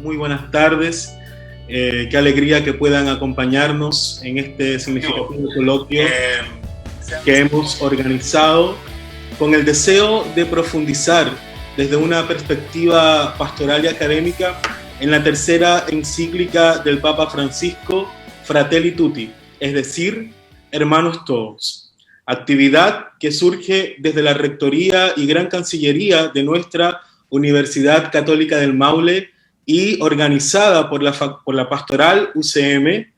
muy buenas tardes. Qué alegría que puedan acompañarnos en este significativo coloquio que hemos organizado con el deseo de profundizar desde una perspectiva pastoral y académica en la tercera encíclica del Papa Francisco, Fratelli Tutti, es decir, hermanos todos. Actividad que surge desde la Rectoría y Gran Cancillería de nuestra Universidad Católica del Maule y organizada por la Pastoral UCM,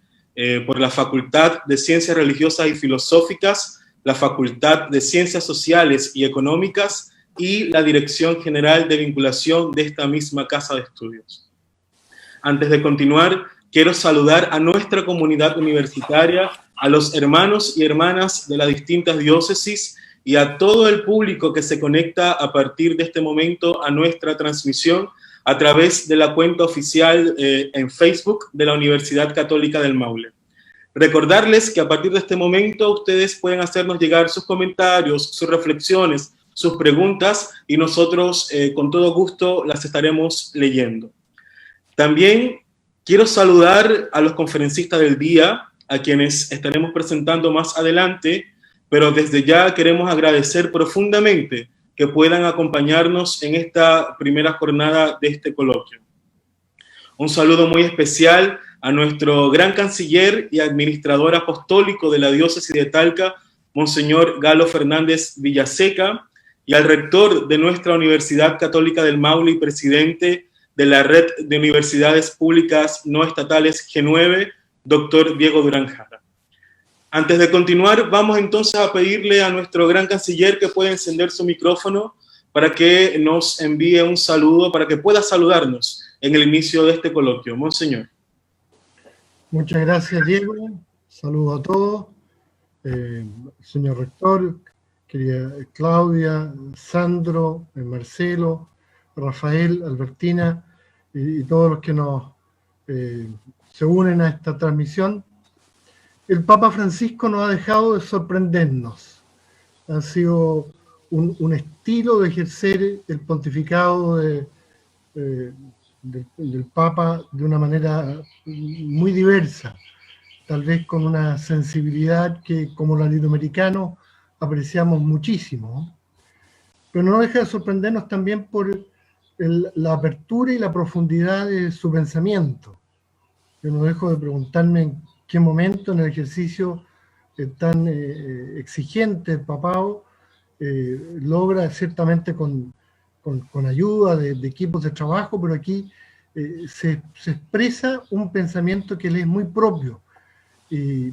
por la Facultad de Ciencias Religiosas y Filosóficas, la Facultad de Ciencias Sociales y Económicas y la Dirección General de Vinculación de esta misma casa de estudios. Antes de continuar, quiero saludar a nuestra comunidad universitaria, a los hermanos y hermanas de las distintas diócesis y a todo el público que se conecta a partir de este momento a nuestra transmisión a través de la cuenta oficial en Facebook de la Universidad Católica del Maule. Recordarles que a partir de este momento ustedes pueden hacernos llegar sus comentarios, sus reflexiones, sus preguntas y nosotros con todo gusto las estaremos leyendo. También quiero saludar a los conferencistas del día, a quienes estaremos presentando más adelante, pero desde ya queremos agradecer profundamente que puedan acompañarnos en esta primera jornada de este coloquio. Un saludo muy especial a nuestro gran canciller y administrador apostólico de la diócesis de Talca, Monseñor Galo Fernández Villaseca, y al rector de nuestra Universidad Católica del Maule y presidente de la Red de Universidades Públicas No Estatales G9, doctor Diego Durán Jara. Antes de continuar, vamos entonces a pedirle a nuestro gran canciller que pueda encender su micrófono para que nos envíe un saludo, para que pueda saludarnos en el inicio de este coloquio. Monseñor. Muchas gracias, Diego. Saludo a todos. Señor rector, querida Claudia, Sandro, Marcelo, Rafael, Albertina y todos los que se unen a esta transmisión. El Papa Francisco no ha dejado de sorprendernos. Ha sido un estilo de ejercer el pontificado del Papa de una manera muy diversa, tal vez con una sensibilidad que como latinoamericanos apreciamos muchísimo, pero no deja de sorprendernos también por la apertura y la profundidad de su pensamiento. Yo no dejo de preguntarme en qué momento en el ejercicio tan exigente el papado logra, ciertamente con ayuda de equipos de trabajo, pero aquí se expresa un pensamiento que le es muy propio y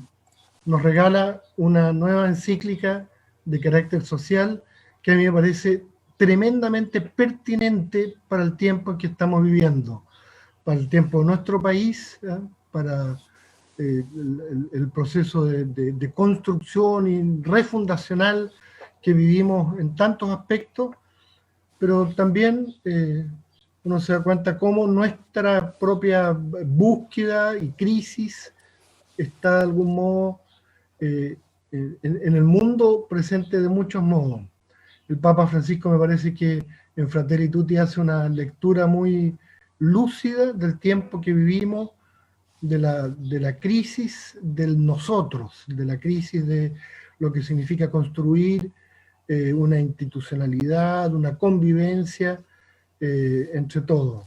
nos regala una nueva encíclica de carácter social que a mí me parece tremendamente pertinente para el tiempo en que estamos viviendo, para el tiempo de nuestro país, para el proceso de construcción y refundacional que vivimos en tantos aspectos, pero también uno se da cuenta cómo nuestra propia búsqueda y crisis está de algún modo en el mundo presente de muchos modos. El Papa Francisco me parece que en Fratelli Tutti hace una lectura muy lúcida del tiempo que vivimos, de la crisis del nosotros, de la crisis de lo que significa construir una institucionalidad, una convivencia entre todos.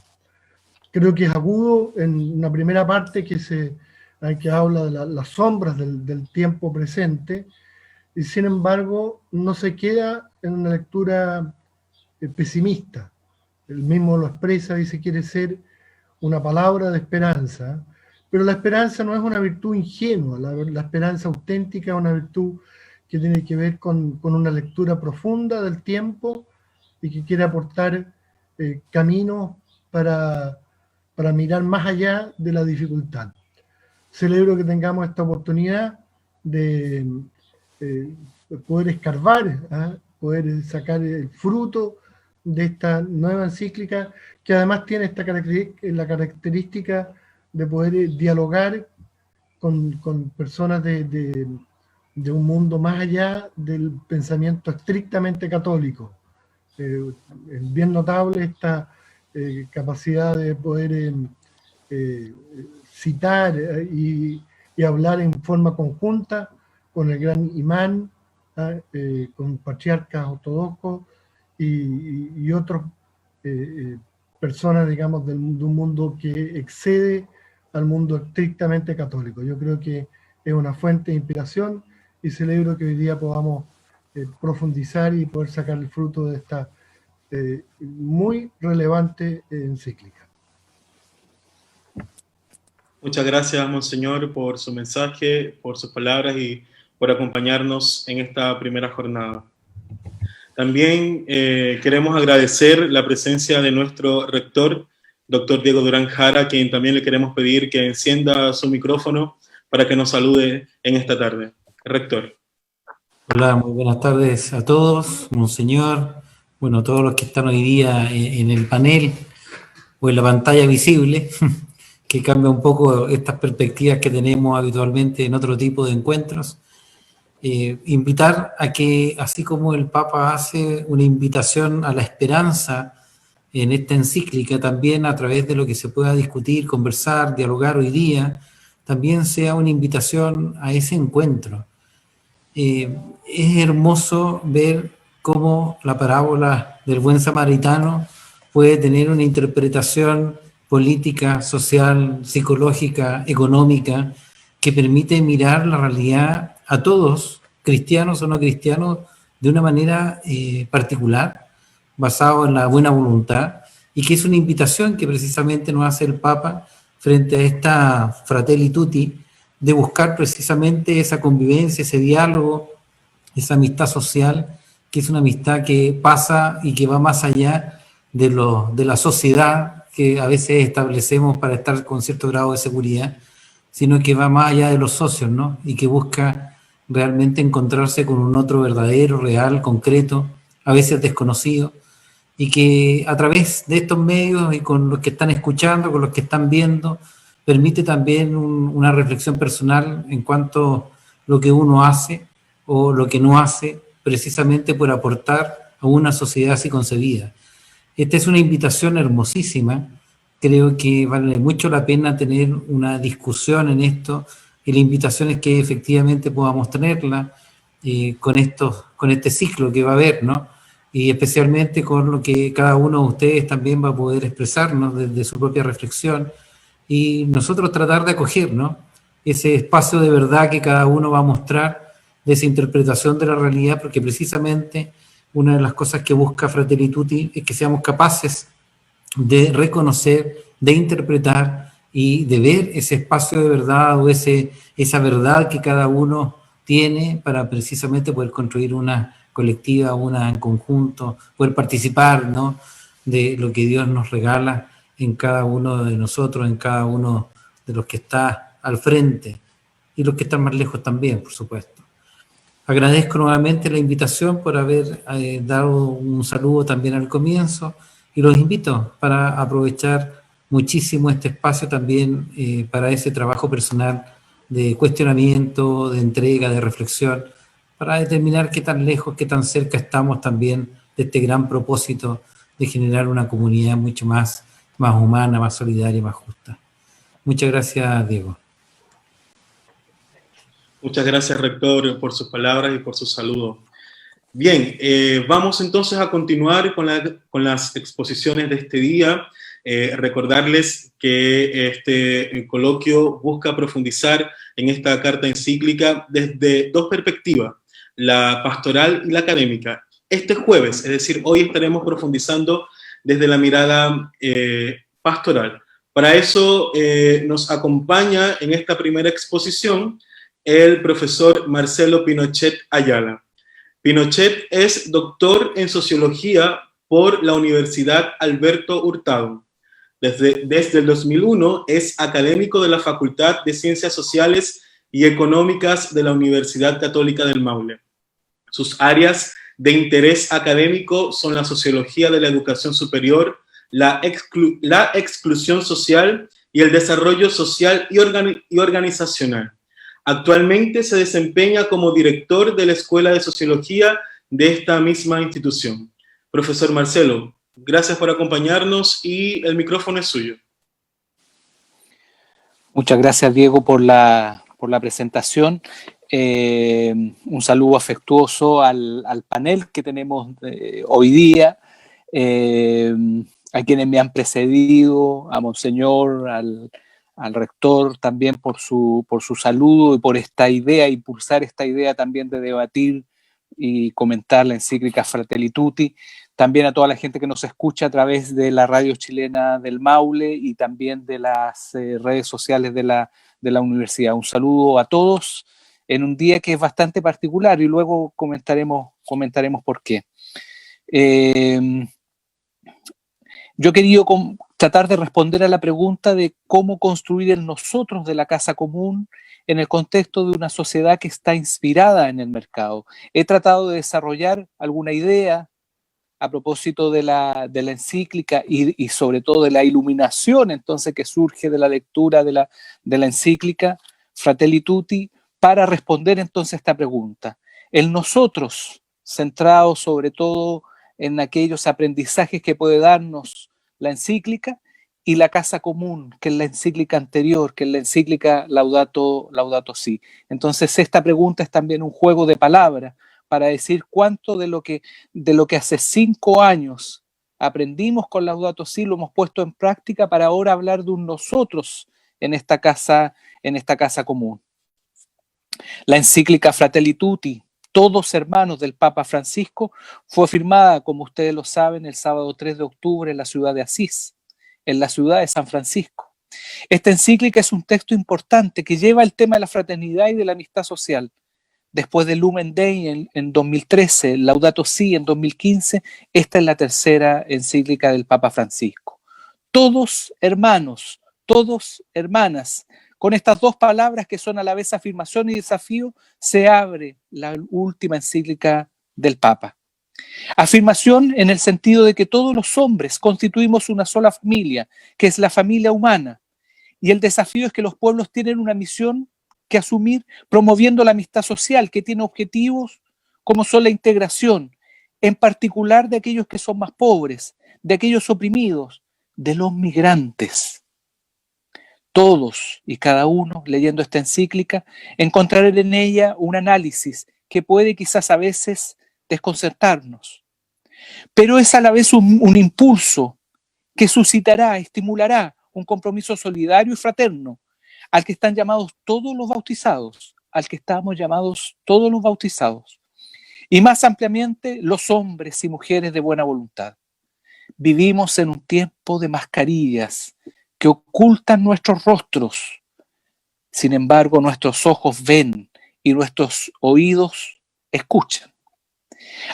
Creo que es agudo en una primera parte que habla de las sombras del tiempo presente, y sin embargo no se queda en una lectura pesimista. Él mismo lo expresa, dice, quiere ser una palabra de esperanza, pero la esperanza no es una virtud ingenua, la esperanza auténtica es una virtud que tiene que ver con una lectura profunda del tiempo y que quiere aportar caminos para mirar más allá de la dificultad. Celebro que tengamos esta oportunidad de poder escarbar, poder sacar el fruto de esta nueva encíclica, que además tiene la característica de poder dialogar con personas de un mundo más allá del pensamiento estrictamente católico. Es bien notable esta capacidad de poder citar y hablar en forma conjunta con el gran imán, con patriarcas ortodoxos y otras personas, digamos, de un mundo que excede al mundo estrictamente católico. Yo creo que es una fuente de inspiración y celebro que hoy día podamos profundizar y poder sacar el fruto de esta muy relevante encíclica. Muchas gracias, Monseñor, por su mensaje, por sus palabras y por acompañarnos en esta primera jornada. También queremos agradecer la presencia de nuestro rector, doctor Diego Durán Jara, a quien también le queremos pedir que encienda su micrófono para que nos salude en esta tarde. Rector. Hola, muy buenas tardes a todos, Monseñor, bueno, todos los que están hoy día en el panel o en la pantalla visible, que cambia un poco estas perspectivas que tenemos habitualmente en otro tipo de encuentros. Invitar a que, así como el Papa hace una invitación a la esperanza en esta encíclica, también a través de lo que se pueda discutir, conversar, dialogar hoy día, también sea una invitación a ese encuentro. Es hermoso ver cómo la parábola del buen samaritano puede tener una interpretación política, social, psicológica, económica, que permite mirar la realidad a todos, cristianos o no cristianos, de una manera particular, basado en la buena voluntad, y que es una invitación que precisamente nos hace el Papa frente a esta Fratelli Tutti, de buscar precisamente esa convivencia, ese diálogo, esa amistad social, que es una amistad que pasa y que va más allá de la sociedad que a veces establecemos para estar con cierto grado de seguridad, sino que va más allá de los socios, ¿no? Y que busca realmente encontrarse con un otro verdadero, real, concreto, a veces desconocido, y que a través de estos medios y con los que están escuchando, con los que están viendo, permite también una reflexión personal en cuanto a lo que uno hace o lo que no hace, precisamente por aportar a una sociedad así concebida. Esta es una invitación hermosísima. Creo que vale mucho la pena tener una discusión en esto, y la invitación es que efectivamente podamos tenerla con este ciclo que va a haber, ¿no? Y especialmente con lo que cada uno de ustedes también va a poder expresarnos desde su propia reflexión, y nosotros tratar de acoger, ¿no?, ese espacio de verdad que cada uno va a mostrar de esa interpretación de la realidad, porque precisamente una de las cosas que busca Fratelli Tutti es que seamos capaces de reconocer, de interpretar y de ver ese espacio de verdad o esa verdad que cada uno tiene para precisamente poder construir una colectiva, una en conjunto, poder participar, ¿no?, de lo que Dios nos regala en cada uno de nosotros, en cada uno de los que está al frente y los que están más lejos también, por supuesto. Agradezco nuevamente la invitación por haber dado un saludo también al comienzo, y los invito para aprovechar muchísimo este espacio también para ese trabajo personal de cuestionamiento, de entrega, de reflexión, para determinar qué tan lejos, qué tan cerca estamos también de este gran propósito de generar una comunidad mucho más humana, más solidaria, más justa. Muchas gracias, Diego. Muchas gracias, rector, por sus palabras y por su saludo. Bien, vamos entonces a continuar con las exposiciones de este día. Recordarles que este coloquio busca profundizar en esta carta encíclica desde dos perspectivas, la pastoral y la académica. Este jueves, es decir, hoy estaremos profundizando desde la mirada pastoral. Para eso nos acompaña en esta primera exposición el profesor Marcelo Pinochet Ayala. Pinochet es doctor en Sociología por la Universidad Alberto Hurtado. Desde el 2001 es académico de la Facultad de Ciencias Sociales y Económicas de la Universidad Católica del Maule. Sus áreas de interés académico son la sociología de la educación superior, la exclusión social y el desarrollo social y organizacional. Actualmente se desempeña como director de la Escuela de Sociología de esta misma institución. Profesor Marcelo, gracias por acompañarnos y el micrófono es suyo. Muchas gracias, Diego, por la presentación. Un saludo afectuoso al panel que tenemos hoy día, a quienes me han precedido, a Monseñor, al rector también por su saludo y por esta idea, impulsar esta idea también de debatir y comentar la encíclica Fratelli Tutti. También a toda la gente que nos escucha a través de la radio chilena del Maule y también de las redes sociales de la universidad. Un saludo a todos en un día que es bastante particular y luego comentaremos por qué. Yo he querido tratar de responder a la pregunta de cómo construir el nosotros de la casa común en el contexto de una sociedad que está inspirada en el mercado. He tratado de desarrollar alguna idea a propósito de la encíclica y sobre todo de la iluminación entonces que surge de la lectura de la encíclica Fratelli Tutti para responder entonces a esta pregunta. El nosotros, centrado sobre todo en aquellos aprendizajes que puede darnos la encíclica, y la casa común, que es la encíclica anterior, que es la encíclica Laudato Si. Entonces esta pregunta es también un juego de palabras para decir cuánto de lo que hace 5 años aprendimos con Laudato Si lo hemos puesto en práctica para ahora hablar de un nosotros en esta casa común. La encíclica Fratelli Tutti, todos hermanos del Papa Francisco, fue firmada, como ustedes lo saben, el sábado 3 de octubre en la ciudad de Asís, en la ciudad de San Francisco. Esta encíclica es un texto importante que lleva el tema de la fraternidad y de la amistad social. Después del Lumen Dei en 2013, Laudato Si en 2015, esta es la tercera encíclica del Papa Francisco. Todos hermanos, todos hermanas, con estas dos palabras que son a la vez afirmación y desafío, se abre la última encíclica del Papa. Afirmación en el sentido de que todos los hombres constituimos una sola familia, que es la familia humana. Y el desafío es que los pueblos tienen una misión que asumir promoviendo la amistad social, que tiene objetivos como son la integración, en particular de aquellos que son más pobres, de aquellos oprimidos, de los migrantes. Todos y cada uno, leyendo esta encíclica, encontrarán en ella un análisis que puede quizás a veces desconcertarnos, pero es a la vez un impulso que suscitará, estimulará un compromiso solidario y fraterno al que están llamados todos los bautizados, al que estamos llamados todos los bautizados, y más ampliamente los hombres y mujeres de buena voluntad. Vivimos en un tiempo de mascarillas que ocultan nuestros rostros. Sin embargo, nuestros ojos ven y nuestros oídos escuchan.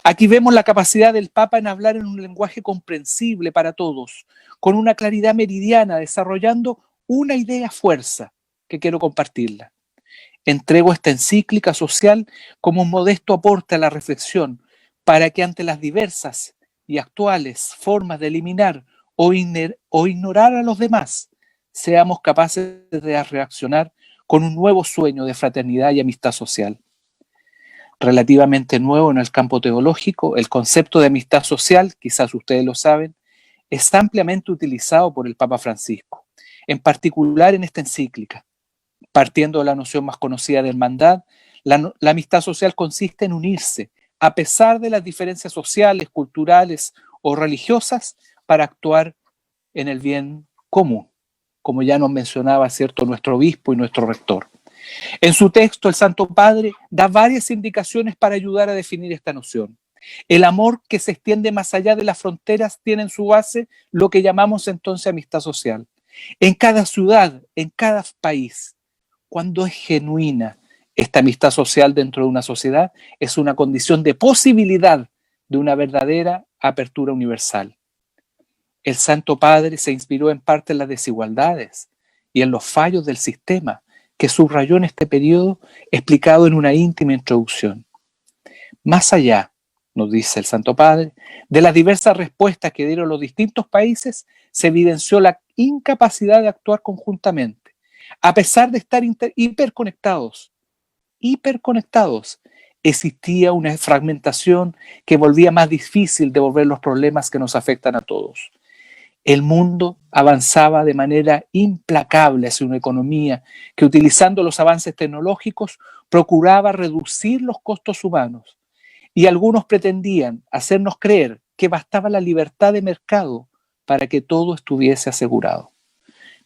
Aquí vemos la capacidad del Papa en hablar en un lenguaje comprensible para todos, con una claridad meridiana, desarrollando una idea fuerza que quiero compartirla. Entrego esta encíclica social como un modesto aporte a la reflexión para que ante las diversas y actuales formas de eliminar o ignorar a los demás, seamos capaces de reaccionar con un nuevo sueño de fraternidad y amistad social. Relativamente nuevo en el campo teológico, el concepto de amistad social, quizás ustedes lo saben, es ampliamente utilizado por el Papa Francisco, en particular en esta encíclica. Partiendo de la noción más conocida de hermandad, la amistad social consiste en unirse, a pesar de las diferencias sociales, culturales o religiosas, para actuar en el bien común, como ya nos mencionaba, ¿cierto?, nuestro obispo y nuestro rector. En su texto, el Santo Padre da varias indicaciones para ayudar a definir esta noción. El amor que se extiende más allá de las fronteras tiene en su base lo que llamamos entonces amistad social. En cada ciudad, en cada país, cuando es genuina esta amistad social dentro de una sociedad, es una condición de posibilidad de una verdadera apertura universal. El Santo Padre se inspiró en parte en las desigualdades y en los fallos del sistema que subrayó en este periodo, explicado en una íntima introducción. Más allá, nos dice el Santo Padre, de las diversas respuestas que dieron los distintos países, se evidenció la incapacidad de actuar conjuntamente, a pesar de estar hiperconectados. Existía una fragmentación que volvía más difícil de resolver los problemas que nos afectan a todos. El mundo avanzaba de manera implacable hacia una economía que, utilizando los avances tecnológicos, procuraba reducir los costos humanos. Y algunos pretendían hacernos creer que bastaba la libertad de mercado para que todo estuviese asegurado.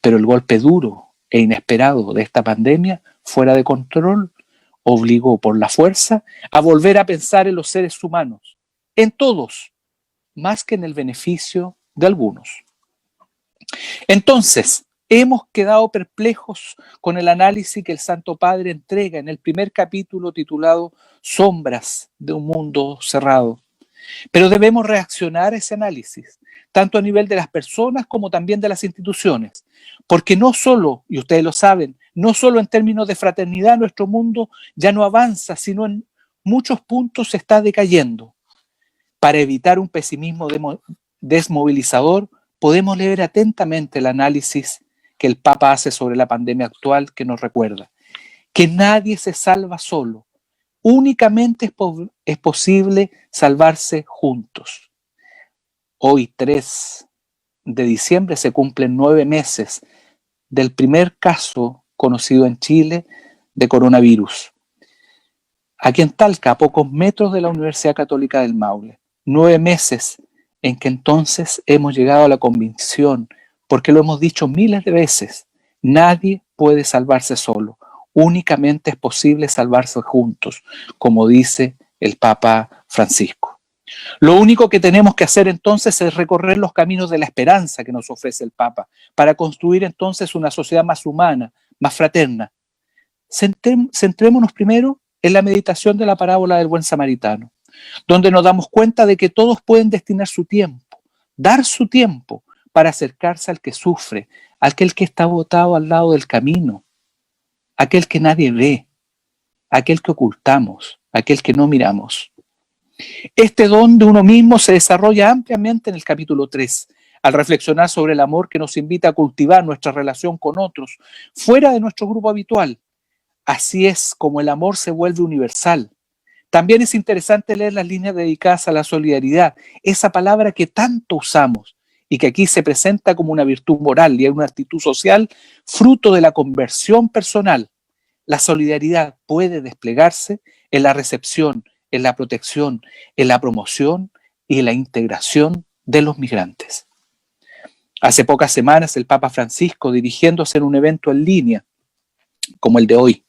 Pero el golpe duro e inesperado de esta pandemia, fuera de control, obligó por la fuerza a volver a pensar en los seres humanos, en todos, más que en el beneficio de algunos. Entonces, hemos quedado perplejos con el análisis que el Santo Padre entrega en el primer capítulo titulado Sombras de un mundo cerrado. Pero debemos reaccionar a ese análisis, tanto a nivel de las personas como también de las instituciones, porque no solo, y ustedes lo saben, no solo en términos de fraternidad nuestro mundo ya no avanza, sino en muchos puntos se está decayendo. Para evitar un pesimismo desmovilizador, podemos leer atentamente el análisis que el Papa hace sobre la pandemia actual, que nos recuerda que nadie se salva solo, únicamente es posible salvarse juntos. Hoy, 3 de diciembre, se cumplen 9 meses del primer caso conocido en Chile de coronavirus. Aquí en Talca, a pocos metros de la Universidad Católica del Maule. 9 meses en que entonces hemos llegado a la convicción, porque lo hemos dicho miles de veces, nadie puede salvarse solo, únicamente es posible salvarse juntos, como dice el Papa Francisco. Lo único que tenemos que hacer entonces es recorrer los caminos de la esperanza que nos ofrece el Papa, para construir entonces una sociedad más humana, más fraterna. Centrémonos primero en la meditación de la parábola del buen samaritano, donde nos damos cuenta de que todos pueden destinar su tiempo, dar su tiempo para acercarse al que sufre, aquel que está botado al lado del camino, aquel que nadie ve, aquel que ocultamos, aquel que no miramos. Este don de uno mismo se desarrolla ampliamente en el capítulo 3, al reflexionar sobre el amor que nos invita a cultivar nuestra relación con otros, fuera de nuestro grupo habitual. Así es como el amor se vuelve universal. También es interesante leer las líneas dedicadas a la solidaridad, esa palabra que tanto usamos y que aquí se presenta como una virtud moral y una actitud social fruto de la conversión personal. La solidaridad puede desplegarse en la recepción, en la protección, en la promoción y en la integración de los migrantes. Hace pocas semanas el Papa Francisco, dirigiéndose en un evento en línea como el de hoy,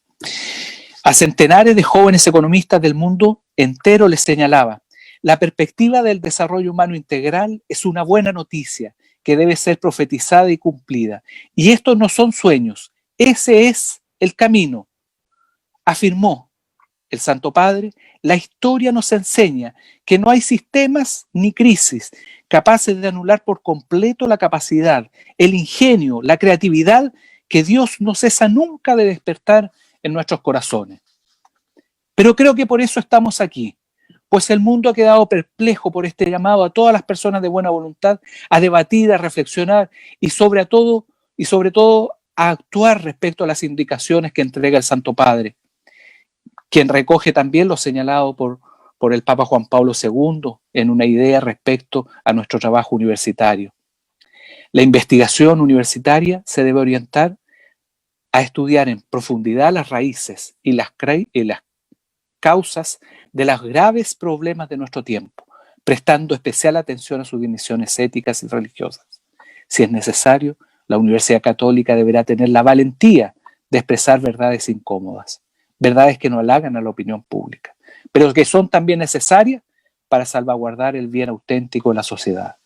a centenares de jóvenes economistas del mundo entero les señalaba: la perspectiva del desarrollo humano integral es una buena noticia que debe ser profetizada y cumplida. Y estos no son sueños, ese es el camino. Afirmó el Santo Padre: la historia nos enseña que no hay sistemas ni crisis capaces de anular por completo la capacidad, el ingenio, la creatividad que Dios no cesa nunca de despertar en nuestros corazones. Pero creo que por eso estamos aquí, pues el mundo ha quedado perplejo por este llamado a todas las personas de buena voluntad a debatir, a reflexionar y sobre todo a actuar respecto a las indicaciones que entrega el Santo Padre, quien recoge también lo señalado por el Papa Juan Pablo II en una idea respecto a nuestro trabajo universitario. La investigación universitaria se debe orientar a estudiar en profundidad las raíces y las causas de los graves problemas de nuestro tiempo, prestando especial atención a sus dimensiones éticas y religiosas. Si es necesario, la Universidad Católica deberá tener la valentía de expresar verdades incómodas, verdades que no halagan a la opinión pública, pero que son también necesarias para salvaguardar el bien auténtico de la sociedad.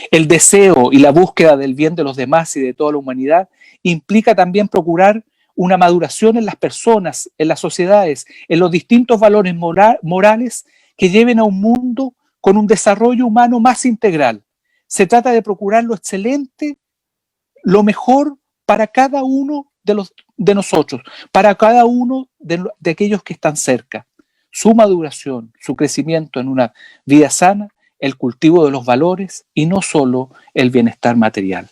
El deseo y la búsqueda del bien de los demás y de toda la humanidad implica también procurar una maduración en las personas, en las sociedades, en los distintos valores morales que lleven a un mundo con un desarrollo humano más integral. Se trata de procurar lo excelente, lo mejor para cada uno de nosotros, para cada uno de aquellos que están cerca. Su maduración, su crecimiento en una vida sana, el cultivo de los valores y no solo el bienestar material.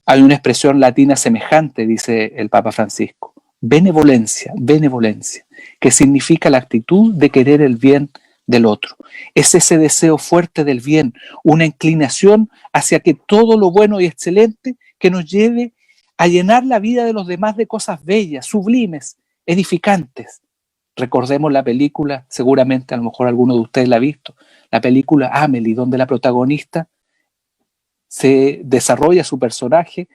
Hay una expresión latina semejante, dice el Papa Francisco: benevolencia, benevolencia, que significa la actitud de querer el bien del otro. Es ese deseo fuerte del bien, una inclinación hacia que todo lo bueno y excelente que nos lleve a llenar la vida de los demás de cosas bellas, sublimes, edificantes. Recordemos la película, seguramente a lo mejor alguno de ustedes la ha visto, la película Amélie, donde la protagonista se desarrolla su personaje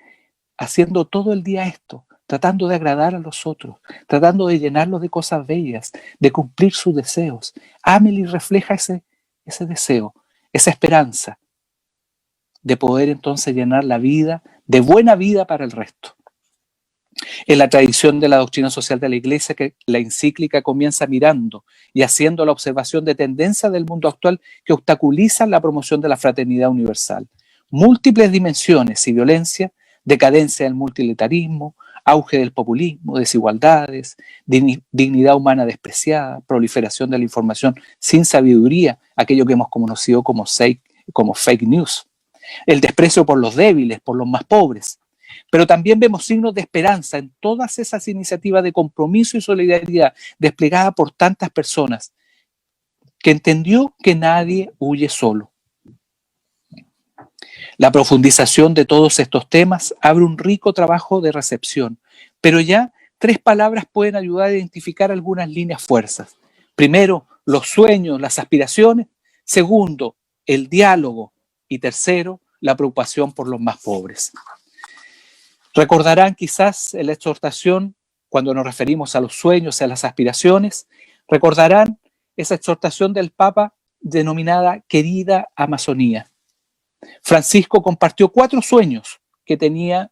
haciendo todo el día esto, tratando de agradar a los otros, tratando de llenarlos de cosas bellas, de cumplir sus deseos. Amélie refleja ese deseo, esa esperanza de poder entonces llenar la vida de buena vida para el resto. En la tradición de la doctrina social de la Iglesia, que la encíclica comienza mirando y haciendo la observación de tendencias del mundo actual que obstaculizan la promoción de la fraternidad universal. Múltiples dimensiones y violencia, decadencia del multilateralismo, auge del populismo, desigualdades, dignidad humana despreciada, proliferación de la información sin sabiduría, aquello que hemos conocido como fake news, el desprecio por los débiles, por los más pobres. Pero también vemos signos de esperanza en todas esas iniciativas de compromiso y solidaridad desplegadas por tantas personas que entendió que nadie huye solo. La profundización de todos estos temas abre un rico trabajo de recepción, pero ya 3 palabras pueden ayudar a identificar algunas líneas fuerzas. Primero, los sueños, las aspiraciones. Segundo, el diálogo. Y tercero, la preocupación por los más pobres. Recordarán quizás en la exhortación, cuando nos referimos a los sueños y a las aspiraciones, recordarán esa exhortación del Papa denominada Querida Amazonía. Francisco compartió 4 sueños que tenía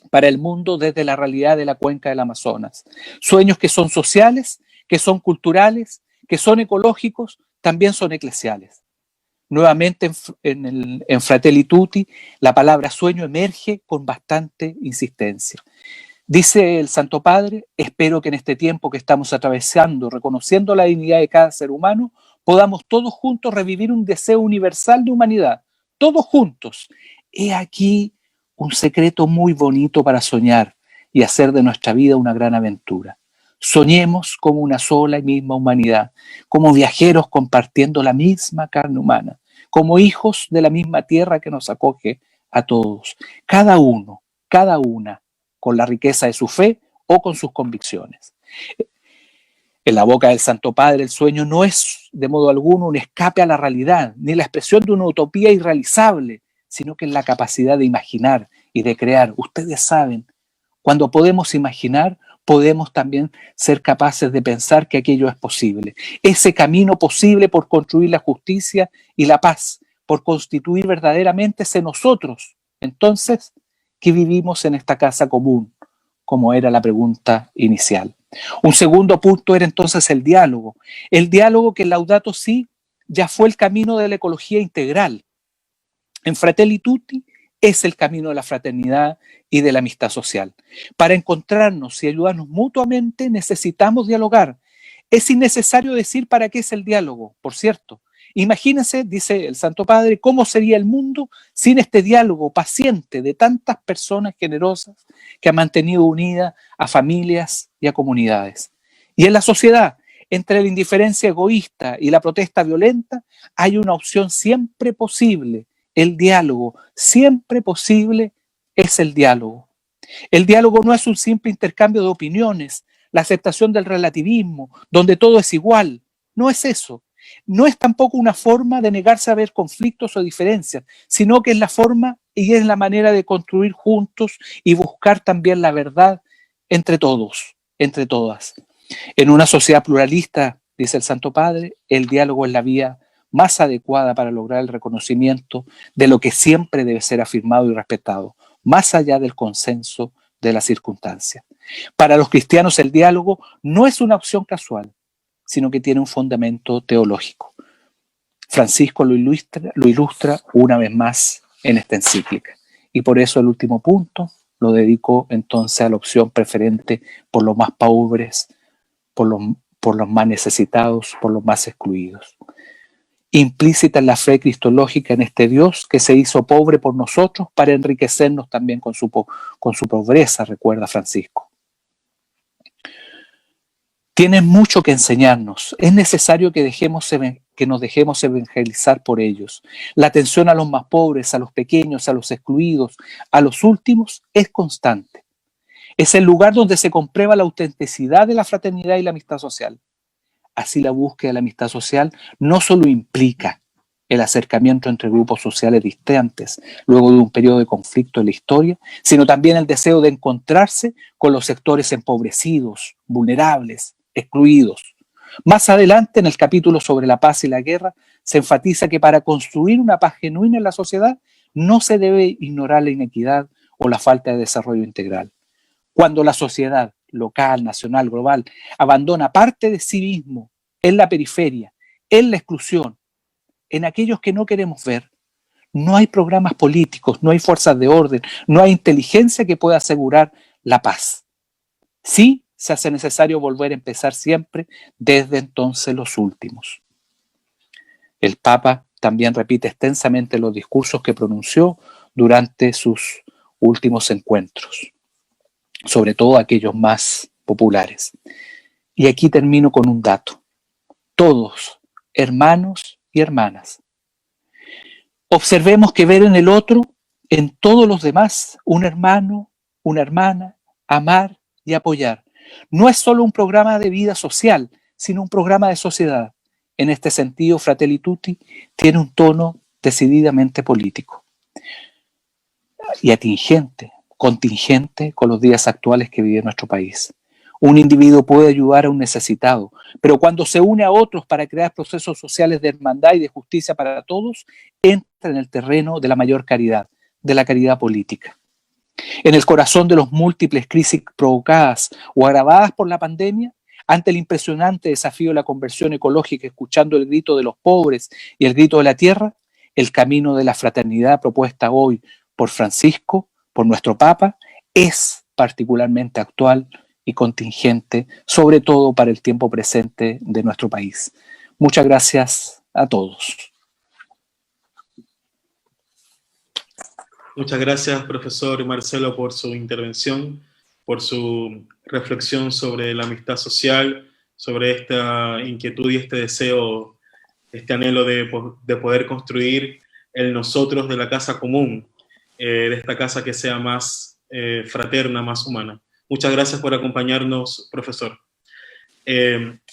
para el mundo desde la realidad de la cuenca del Amazonas. Sueños que son sociales, que son culturales, que son ecológicos, también son eclesiales. Nuevamente en Fratelli Tutti, la palabra sueño emerge con bastante insistencia. Dice el Santo Padre: espero que en este tiempo que estamos atravesando, reconociendo la dignidad de cada ser humano, podamos todos juntos revivir un deseo universal de humanidad. Todos juntos. He aquí un secreto muy bonito para soñar y hacer de nuestra vida una gran aventura. Soñemos como una sola y misma humanidad, como viajeros compartiendo la misma carne humana, como hijos de la misma tierra que nos acoge a todos, cada uno, cada una, con la riqueza de su fe o con sus convicciones. En la boca del Santo Padre, el sueño no es de modo alguno un escape a la realidad, ni la expresión de una utopía irrealizable, sino que es la capacidad de imaginar y de crear. Ustedes saben, cuando podemos imaginar, podemos también ser capaces de pensar que aquello es posible. Ese camino posible por construir la justicia y la paz, por constituir verdaderamente ese nosotros, entonces, que vivimos en esta casa común, como era la pregunta inicial. Un segundo punto era entonces el diálogo que en Laudato Si ya fue el camino de la ecología integral. En Fratelli Tutti es el camino de la fraternidad y de la amistad social. Para encontrarnos y ayudarnos mutuamente necesitamos dialogar. Es innecesario decir para qué es el diálogo, por cierto. Imagínense, dice el Santo Padre, cómo sería el mundo sin este diálogo paciente de tantas personas generosas que han mantenido unidas a familias y a comunidades. Y en la sociedad, entre la indiferencia egoísta y la protesta violenta, hay una opción siempre posible: el diálogo. Siempre posible es el diálogo. El diálogo no es un simple intercambio de opiniones, la aceptación del relativismo, donde todo es igual. No es eso. No es tampoco una forma de negarse a ver conflictos o diferencias, sino que es la forma y es la manera de construir juntos y buscar también la verdad entre todos, entre todas. En una sociedad pluralista, dice el Santo Padre, el diálogo es la vía más adecuada para lograr el reconocimiento de lo que siempre debe ser afirmado y respetado, más allá del consenso de las circunstancias. Para los cristianos el diálogo no es una opción casual, sino que tiene un fundamento teológico. Francisco lo ilustra una vez más en esta encíclica. Y por eso el último punto lo dedicó entonces a la opción preferente por los más pobres, por los más necesitados, por los más excluidos. Implícita en la fe cristológica en este Dios que se hizo pobre por nosotros para enriquecernos también con su pobreza, recuerda Francisco. Tienen mucho que enseñarnos. Es necesario que nos dejemos evangelizar por ellos. La atención a los más pobres, a los pequeños, a los excluidos, a los últimos, es constante. Es el lugar donde se comprueba la autenticidad de la fraternidad y la amistad social. Así, la búsqueda de la amistad social no solo implica el acercamiento entre grupos sociales distantes luego de un periodo de conflicto en la historia, sino también el deseo de encontrarse con los sectores empobrecidos, vulnerables, excluidos. Más adelante, en el capítulo sobre la paz y la guerra, se enfatiza que para construir una paz genuina en la sociedad no se debe ignorar la inequidad o la falta de desarrollo integral. Cuando la sociedad local, nacional, global, abandona parte de sí mismo en la periferia, en la exclusión, en aquellos que no queremos ver, no hay programas políticos, no hay fuerzas de orden, no hay inteligencia que pueda asegurar la paz. Sí, se hace necesario volver a empezar siempre desde entonces los últimos. El Papa también repite extensamente los discursos que pronunció durante sus últimos encuentros, sobre todo aquellos más populares. Y aquí termino con un dato. Todos, hermanos y hermanas, observemos que ver en el otro, en todos los demás, un hermano, una hermana, amar y apoyar. No es solo un programa de vida social, sino un programa de sociedad. En este sentido, Fratelli Tutti tiene un tono decididamente político y atingente, contingente con los días actuales que vive nuestro país. Un individuo puede ayudar a un necesitado, pero cuando se une a otros para crear procesos sociales de hermandad y de justicia para todos, entra en el terreno de la mayor caridad, de la caridad política. En el corazón de las múltiples crisis provocadas o agravadas por la pandemia, ante el impresionante desafío de la conversión ecológica, escuchando el grito de los pobres y el grito de la tierra, el camino de la fraternidad propuesta hoy por Francisco, por nuestro Papa, es particularmente actual y contingente, sobre todo para el tiempo presente de nuestro país. Muchas gracias a todos. Muchas gracias, profesor Marcelo, por su intervención, por su reflexión sobre la amistad social, sobre esta inquietud y este deseo, este anhelo de poder construir el nosotros de la casa común, de esta casa que sea más fraterna, más humana. Muchas gracias por acompañarnos, profesor.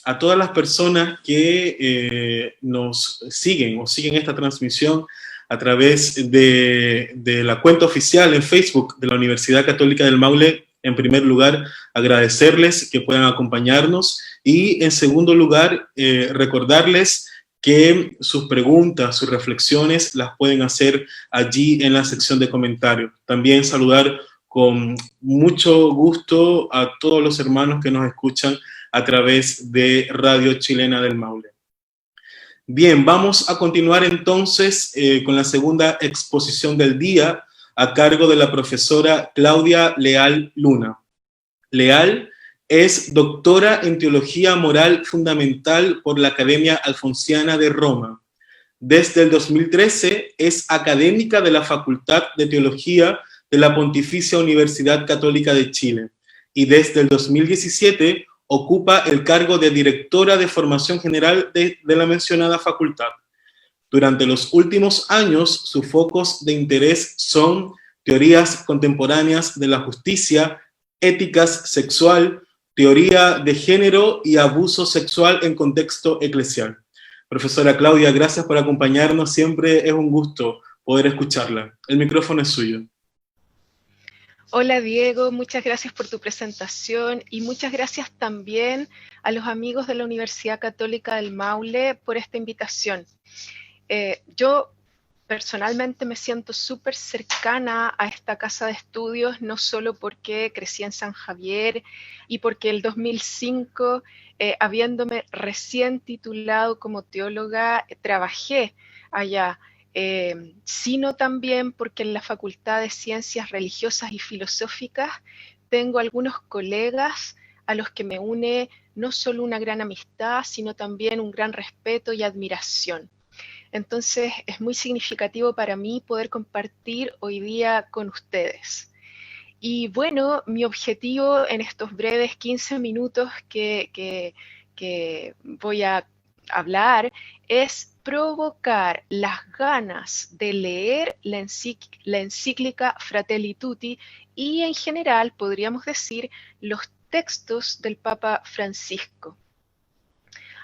A todas las personas que nos siguen o siguen esta transmisión a través de la cuenta oficial en Facebook de la Universidad Católica del Maule, en primer lugar, agradecerles que puedan acompañarnos y, en segundo lugar, recordarles que sus preguntas, sus reflexiones las pueden hacer allí en la sección de comentarios. También saludar con mucho gusto a todos los hermanos que nos escuchan a través de Radio Chilena del Maule. Bien, vamos a continuar entonces con la segunda exposición del día a cargo de la profesora Claudia Leal Luna. Leal es doctora en Teología Moral Fundamental por la Academia Alfonsiana de Roma. Desde el 2013 es académica de la Facultad de Teología de la Pontificia Universidad Católica de Chile y desde el 2017 ocupa el cargo de directora de formación general de la mencionada facultad. Durante los últimos años, sus focos de interés son teorías contemporáneas de la justicia, éticas sexual, teoría de género y abuso sexual en contexto eclesial. Profesora Claudia, gracias por acompañarnos. Siempre es un gusto poder escucharla. El micrófono es suyo. Hola Diego, muchas gracias por tu presentación y muchas gracias también a los amigos de la Universidad Católica del Maule por esta invitación. Yo personalmente me siento súper cercana a esta casa de estudios, no solo porque crecí en San Javier y porque el 2005, habiéndome recién titulado como teóloga, trabajé allá. Sino también porque en la Facultad de Ciencias Religiosas y Filosóficas tengo algunos colegas a los que me une no solo una gran amistad, sino también un gran respeto y admiración. Entonces es muy significativo para mí poder compartir hoy día con ustedes. Y bueno, mi objetivo en estos breves 15 minutos que voy a hablar es provocar las ganas de leer la encíclica Fratelli Tutti y en general podríamos decir los textos del Papa Francisco.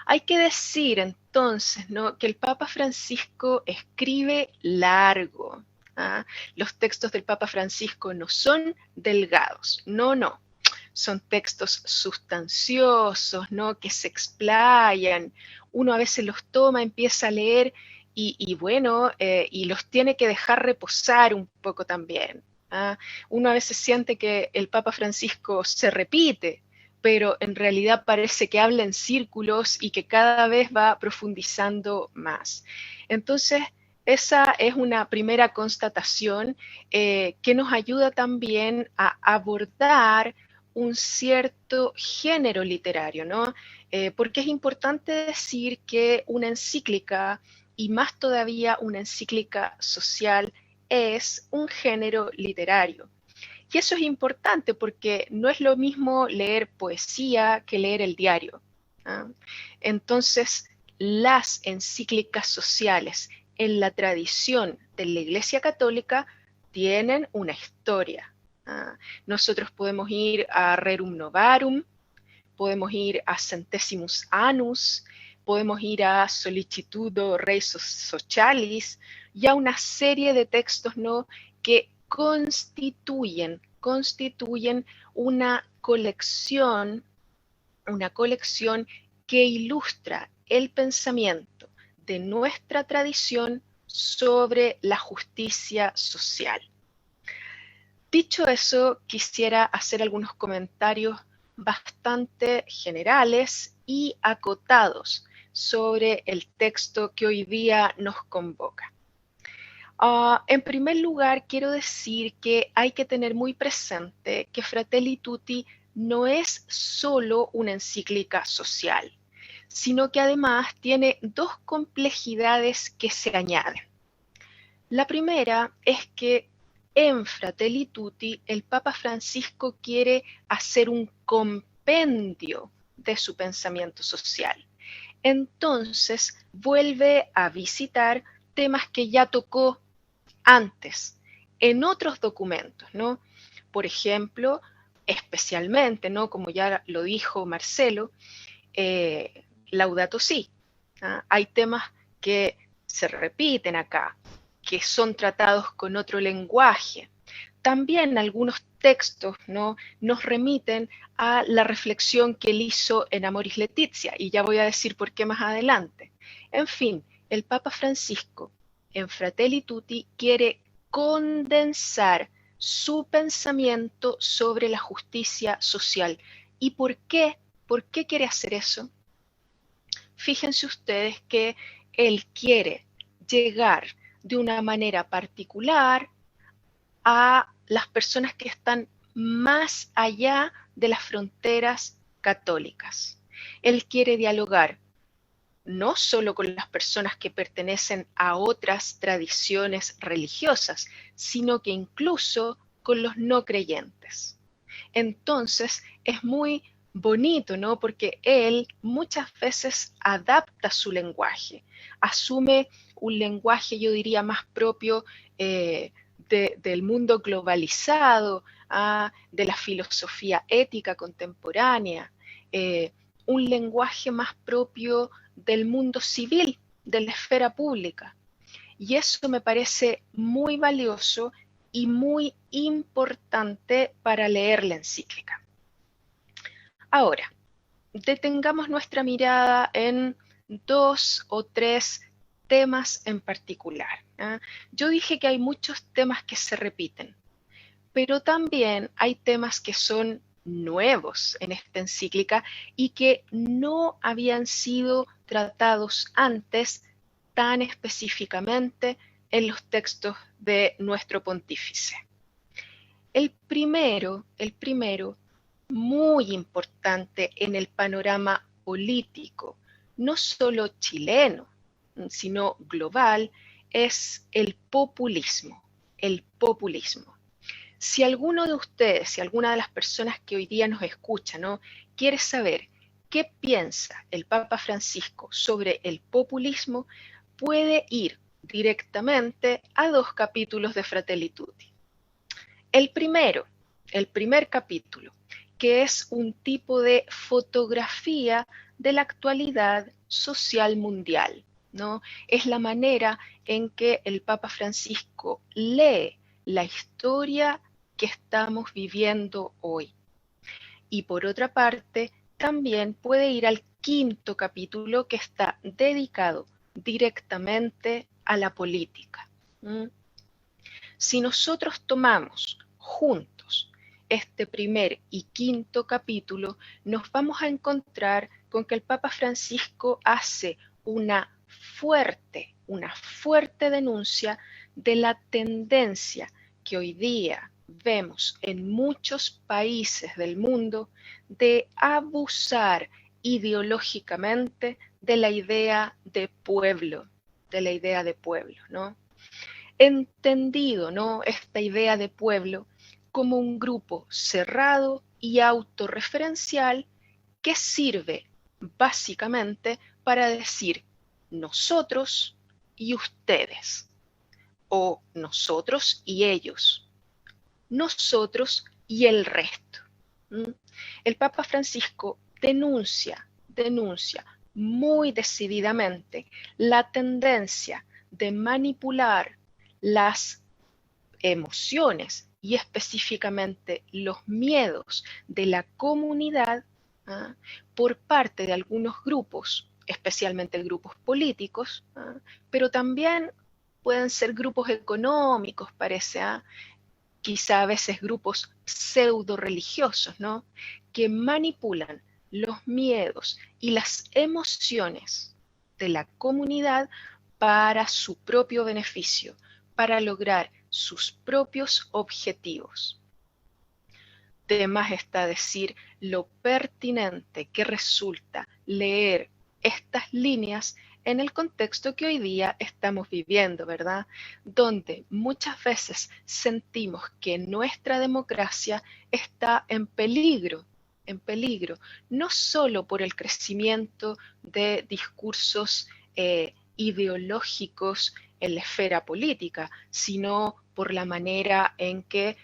Hay que decir entonces, ¿no?, que el Papa Francisco escribe largo. ¿Ah? Los textos del Papa Francisco no son delgados, no. Son textos sustanciosos, ¿no?, que se explayan. Uno a veces los toma, empieza a leer y los tiene que dejar reposar un poco también. ¿Ah? Uno a veces siente que el Papa Francisco se repite, pero en realidad parece que habla en círculos y que cada vez va profundizando más. Entonces, esa es una primera constatación que nos ayuda también a abordar un cierto género literario, ¿no? Porque es importante decir que una encíclica, y más todavía una encíclica social, es un género literario. Y eso es importante porque no es lo mismo leer poesía que leer el diario. ¿Ah? Entonces, las encíclicas sociales en la tradición de la Iglesia Católica tienen una historia. ¿Ah? Nosotros podemos ir a Rerum Novarum, podemos ir a Centesimus Annus, podemos ir a Solicitudo Rei Socialis y a una serie de textos, ¿no?, que constituyen una colección que ilustra el pensamiento de nuestra tradición sobre la justicia social. Dicho eso, quisiera hacer algunos comentarios bastante generales y acotados sobre el texto que hoy día nos convoca. En primer lugar, quiero decir que hay que tener muy presente que Fratelli Tutti no es solo una encíclica social, sino que además tiene dos complejidades que se añaden. La primera es que en Fratelli Tutti el Papa Francisco quiere hacer un compendio de su pensamiento social. Entonces vuelve a visitar temas que ya tocó antes, en otros documentos, ¿no? Por ejemplo, especialmente, ¿no?, como ya lo dijo Marcelo, Laudato Si. ¿Ah? Hay temas que se repiten acá, que son tratados con otro lenguaje. También algunos textos, ¿no?, nos remiten a la reflexión que él hizo en Amoris Laetitia, y ya voy a decir por qué más adelante. En fin, el Papa Francisco en Fratelli Tutti quiere condensar su pensamiento sobre la justicia social. ¿Y por qué? ¿Por qué quiere hacer eso? Fíjense ustedes que él quiere llegar de una manera particular a las personas que están más allá de las fronteras católicas. Él quiere dialogar no solo con las personas que pertenecen a otras tradiciones religiosas, sino que incluso con los no creyentes. Entonces, es muy bonito, ¿no?, porque él muchas veces adapta su lenguaje, asume un lenguaje, yo diría, más propio del mundo globalizado, de la filosofía ética contemporánea, un lenguaje más propio del mundo civil, de la esfera pública. Y eso me parece muy valioso y muy importante para leer la encíclica. Ahora, detengamos nuestra mirada en 2 o 3 temas en particular. Yo dije que hay muchos temas que se repiten, pero también hay temas que son nuevos en esta encíclica y que no habían sido tratados antes tan específicamente en los textos de nuestro pontífice. El primero, muy importante en el panorama político, no solo chileno, sino global, es el populismo. El populismo. Si alguno de ustedes, si alguna de las personas que hoy día nos escucha, ¿no?, quiere saber qué piensa el Papa Francisco sobre el populismo, puede ir directamente a 2 capítulos de Fratelli Tutti. El primer capítulo, que es un tipo de fotografía de la actualidad social mundial, ¿no? Es la manera en que el Papa Francisco lee la historia que estamos viviendo hoy. Y por otra parte, también puede ir al 5.º capítulo, que está dedicado directamente a la política. Si nosotros tomamos juntos este primer y 5.º capítulo, nos vamos a encontrar con que el Papa Francisco hace una fuerte denuncia de la tendencia que hoy día vemos en muchos países del mundo de abusar ideológicamente de la idea de pueblo, ¿no? Entendido, ¿no?, esta idea de pueblo como un grupo cerrado y autorreferencial que sirve básicamente para decir nosotros y ustedes, o nosotros y ellos, nosotros y el resto. El Papa Francisco denuncia muy decididamente la tendencia de manipular las emociones y específicamente los miedos de la comunidad por parte de algunos grupos, especialmente grupos políticos, pero también pueden ser grupos económicos, parece, quizá a veces grupos pseudo religiosos, ¿no?, que manipulan los miedos y las emociones de la comunidad para su propio beneficio, para lograr sus propios objetivos. De más está decir lo pertinente que resulta leer estas líneas en el contexto que hoy día estamos viviendo, ¿verdad? Donde muchas veces sentimos que nuestra democracia está en peligro, no solo por el crecimiento de discursos ideológicos en la esfera política, sino por la manera en que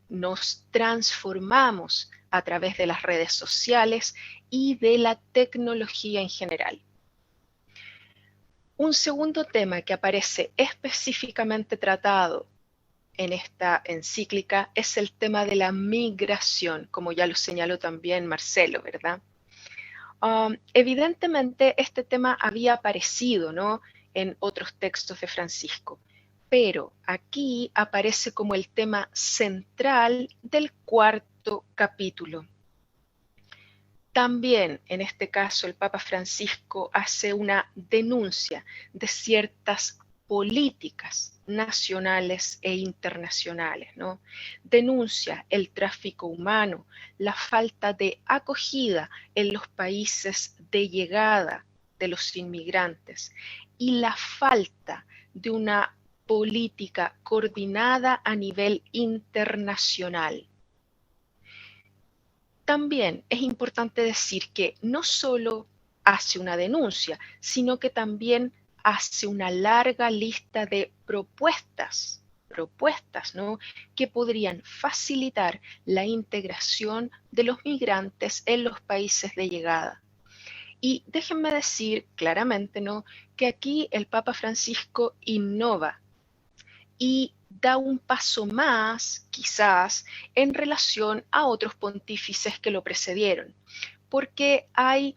nos transformamos a través de las redes sociales y de la tecnología en general. Un segundo tema que aparece específicamente tratado en esta encíclica es el tema de la migración, como ya lo señaló también Marcelo, ¿verdad? Evidentemente este tema había aparecido, ¿no?, en otros textos de Francisco, pero aquí aparece como el tema central del 4.º capítulo. También, en este caso, el Papa Francisco hace una denuncia de ciertas políticas nacionales e internacionales, ¿no? Denuncia el tráfico humano, la falta de acogida en los países de llegada de los inmigrantes y la falta de una política coordinada a nivel internacional. También es importante decir que no solo hace una denuncia, sino que también hace una larga lista de propuestas, ¿no?, que podrían facilitar la integración de los migrantes en los países de llegada. Y déjenme decir claramente, ¿no?, que aquí el Papa Francisco innova y da un paso más, quizás, en relación a otros pontífices que lo precedieron, porque hay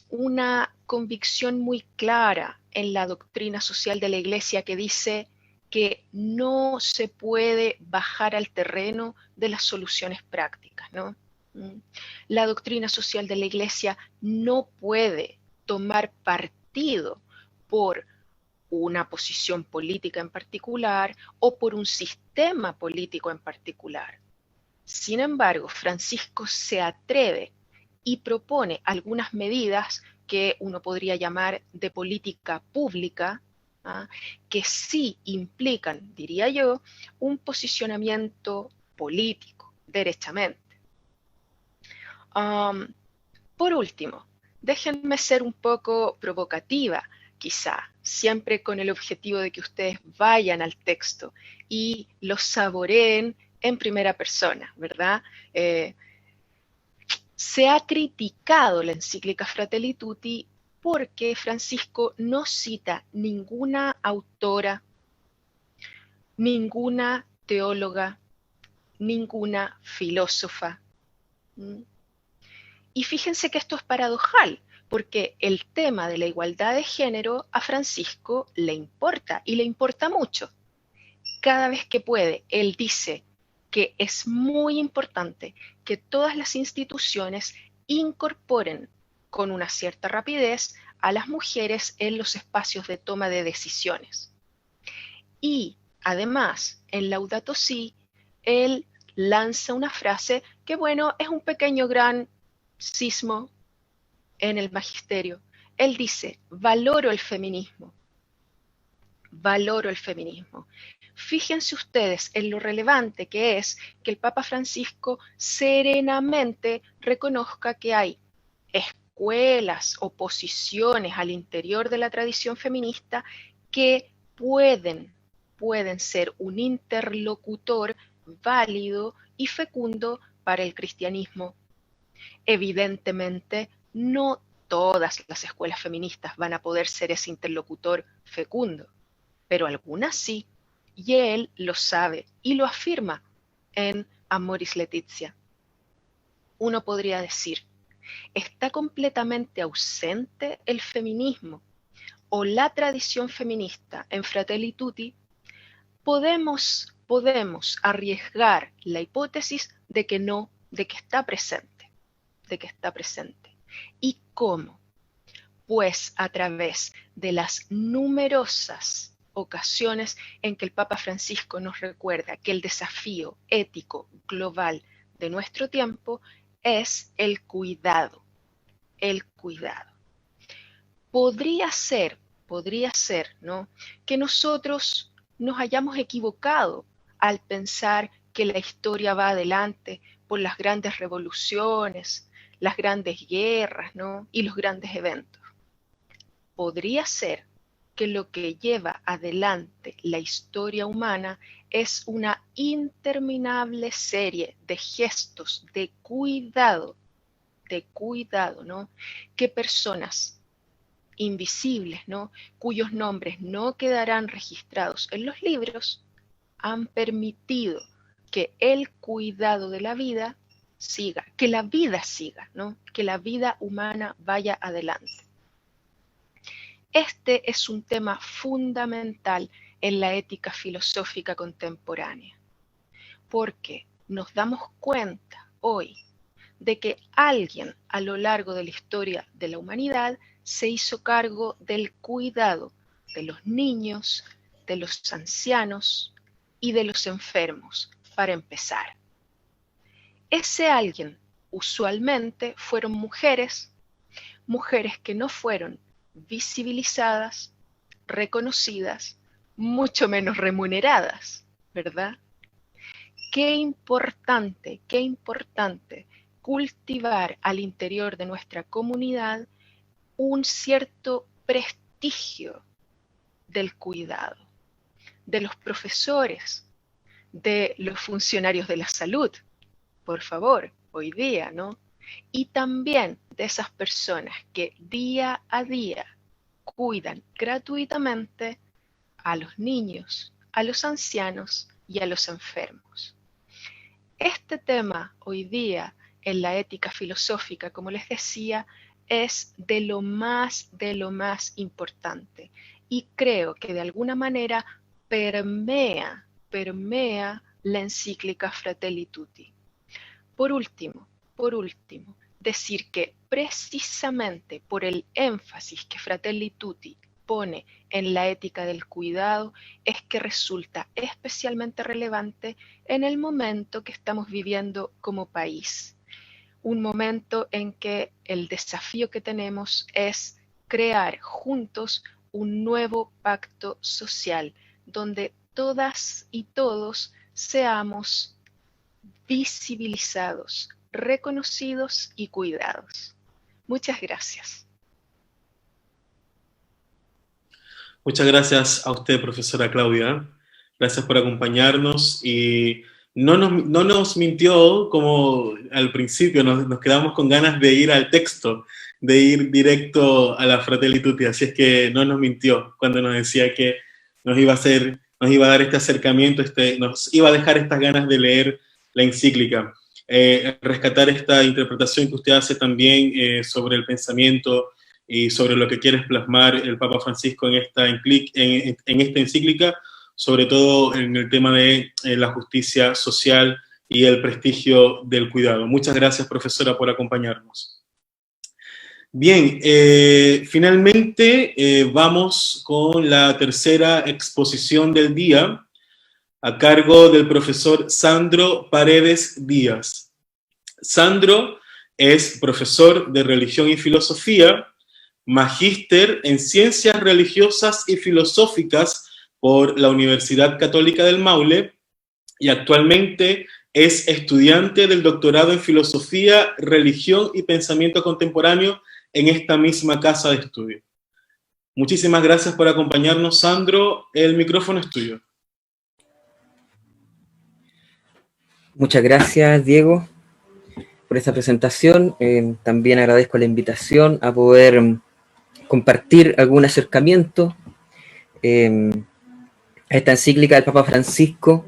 una convicción muy clara en la doctrina social de la Iglesia que dice que no se puede bajar al terreno de las soluciones prácticas, ¿no? La doctrina social de la Iglesia no puede tomar partido por una posición política en particular o por un sistema político en particular. Sin embargo, Francisco se atreve y propone algunas medidas que uno podría llamar de política pública, que sí implican, diría yo, un posicionamiento político, derechamente. Por último, déjenme ser un poco provocativa, quizá, siempre con el objetivo de que ustedes vayan al texto y lo saboreen en primera persona, ¿verdad? Se ha criticado la encíclica Fratelli Tutti porque Francisco no cita ninguna autora, ninguna teóloga, ninguna filósofa. Y fíjense que esto es paradojal, porque el tema de la igualdad de género a Francisco le importa, y le importa mucho. Cada vez que puede, él dice que es muy importante que todas las instituciones incorporen con una cierta rapidez a las mujeres en los espacios de toma de decisiones. Y además, en Laudato Si, él lanza una frase que, bueno, es un pequeño gran sismo en el magisterio. Él dice, valoro el feminismo. Valoro el feminismo. Fíjense ustedes en lo relevante que es que el Papa Francisco serenamente reconozca que hay escuelas o posiciones al interior de la tradición feminista que pueden ser un interlocutor válido y fecundo para el cristianismo. Evidentemente, no todas las escuelas feministas van a poder ser ese interlocutor fecundo, pero algunas sí, y él lo sabe y lo afirma en Amoris Laetitia. Uno podría decir, ¿está completamente ausente el feminismo o la tradición feminista en Fratelli Tutti? Podemos arriesgar la hipótesis de que no, de que está presente. ¿Y cómo? Pues a través de las numerosas ocasiones en que el Papa Francisco nos recuerda que el desafío ético global de nuestro tiempo es el cuidado. El cuidado. Podría ser, ¿no?, que nosotros nos hayamos equivocado al pensar que la historia va adelante por las grandes revoluciones, las grandes guerras, ¿no?, y los grandes eventos. Podría ser que lo que lleva adelante la historia humana es una interminable serie de gestos de cuidado, ¿no?, que personas invisibles, ¿no?, cuyos nombres no quedarán registrados en los libros, han permitido que el cuidado de la vida siga, que la vida siga, ¿no?, que la vida humana vaya adelante. Este es un tema fundamental en la ética filosófica contemporánea, porque nos damos cuenta hoy de que alguien a lo largo de la historia de la humanidad se hizo cargo del cuidado de los niños, de los ancianos y de los enfermos, para empezar. Ese alguien usualmente fueron mujeres que no fueron visibilizadas, reconocidas, mucho menos remuneradas, ¿verdad? Qué importante cultivar al interior de nuestra comunidad un cierto prestigio del cuidado, de los profesores, de los funcionarios de la salud, por favor, hoy día, ¿no? Y también de esas personas que día a día cuidan gratuitamente a los niños, a los ancianos y a los enfermos. Este tema hoy día en la ética filosófica, como les decía, es de lo más importante, y creo que de alguna manera permea la encíclica Fratelli Tutti. Por último, decir que precisamente por el énfasis que Fratelli Tutti pone en la ética del cuidado es que resulta especialmente relevante en el momento que estamos viviendo como país. Un momento en que el desafío que tenemos es crear juntos un nuevo pacto social, donde todas y todos seamos visibilizados, reconocidos y cuidados. Muchas gracias. Muchas gracias a usted, profesora Claudia. Gracias por acompañarnos y no nos mintió como al principio, nos quedamos con ganas de ir al texto, de ir directo a la Fratelli Tutti, así es que no nos mintió cuando nos decía que nos iba a dar este acercamiento, nos iba a dejar estas ganas de leer la encíclica. Rescatar esta interpretación que usted hace también sobre el pensamiento y sobre lo que quiere plasmar el Papa Francisco en esta encíclica, sobre todo en el tema de la justicia social y el prestigio del cuidado. Muchas gracias, profesora, por acompañarnos. Bien, finalmente vamos con la tercera exposición del día, a cargo del profesor Sandro Paredes Díaz. Sandro es profesor de religión y filosofía, magíster en ciencias religiosas y filosóficas por la Universidad Católica del Maule y actualmente es estudiante del doctorado en filosofía, religión y pensamiento contemporáneo en esta misma casa de estudio. Muchísimas gracias por acompañarnos, Sandro. El micrófono es tuyo. Muchas gracias, Diego, por esta presentación. También agradezco la invitación a poder compartir algún acercamiento a esta encíclica del Papa Francisco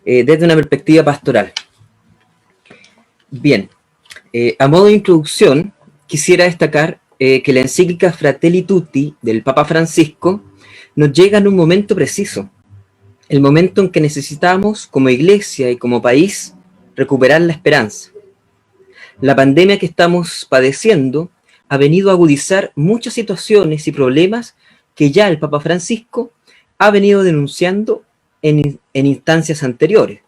desde una perspectiva pastoral. Bien, a modo de introducción, quisiera destacar que la encíclica Fratelli Tutti del Papa Francisco nos llega en un momento preciso, el momento en que necesitamos, como iglesia y como país, recuperar la esperanza. La pandemia que estamos padeciendo ha venido a agudizar muchas situaciones y problemas que ya el Papa Francisco ha venido denunciando en instancias anteriores,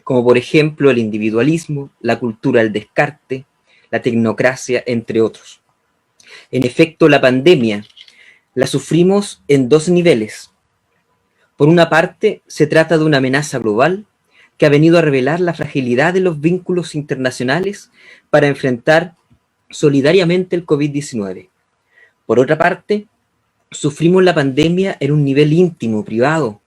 como por ejemplo el individualismo, la cultura del descarte, la tecnocracia, entre otros. En efecto, la pandemia la sufrimos en dos niveles. Por una parte, se trata de una amenaza global que ha venido a revelar la fragilidad de los vínculos internacionales para enfrentar solidariamente el COVID-19. Por otra parte, sufrimos la pandemia en un nivel íntimo, privado.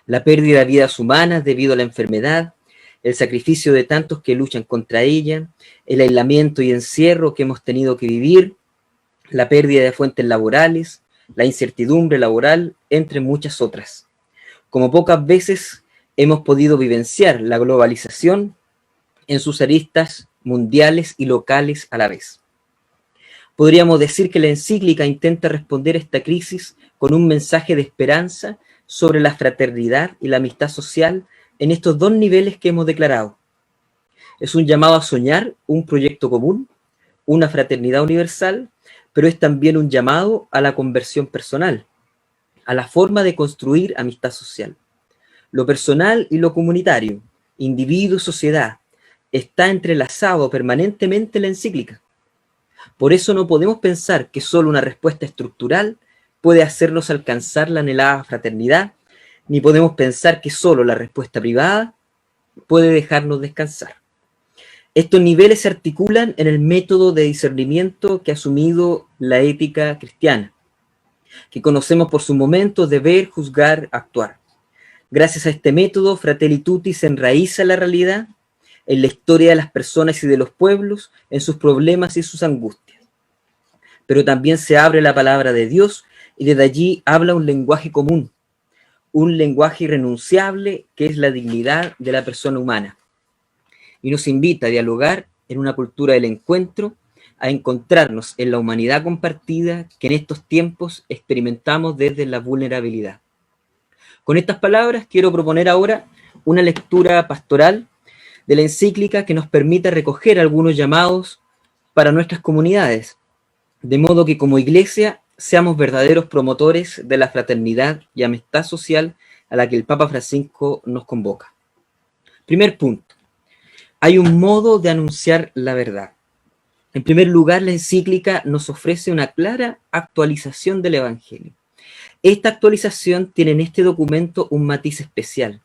La pérdida de vidas humanas debido a la enfermedad, el sacrificio de tantos que luchan contra ella, el aislamiento y encierro que hemos tenido que vivir, la pérdida de fuentes laborales, la incertidumbre laboral, entre muchas otras. Como pocas veces hemos podido vivenciar la globalización en sus aristas mundiales y locales a la vez. Podríamos decir que la encíclica intenta responder a esta crisis con un mensaje de esperanza sobre la fraternidad y la amistad social en estos dos niveles que hemos declarado. Es un llamado a soñar un proyecto común, una fraternidad universal, pero es también un llamado a la conversión personal, a la forma de construir amistad social. Lo personal y lo comunitario, individuo y sociedad, está entrelazado permanentemente en la encíclica. Por eso no podemos pensar que solo una respuesta estructural puede hacernos alcanzar la anhelada fraternidad, ni podemos pensar que solo la respuesta privada puede dejarnos descansar. Estos niveles se articulan en el método de discernimiento que ha asumido la ética cristiana, que conocemos por su momento de ver, juzgar, actuar. Gracias a este método, Fratelli Tutti se enraiza en la realidad, en la historia de las personas y de los pueblos, en sus problemas y sus angustias. Pero también se abre la palabra de Dios y desde allí habla un lenguaje común, un lenguaje irrenunciable que es la dignidad de la persona humana. Y nos invita a dialogar en una cultura del encuentro, a encontrarnos en la humanidad compartida que en estos tiempos experimentamos desde la vulnerabilidad. Con estas palabras quiero proponer ahora una lectura pastoral de la encíclica que nos permita recoger algunos llamados para nuestras comunidades, de modo que como iglesia seamos verdaderos promotores de la fraternidad y amistad social a la que el Papa Francisco nos convoca. Primer punto. Hay un modo de anunciar la verdad. En primer lugar, la encíclica nos ofrece una clara actualización del Evangelio. Esta actualización tiene en este documento un matiz especial,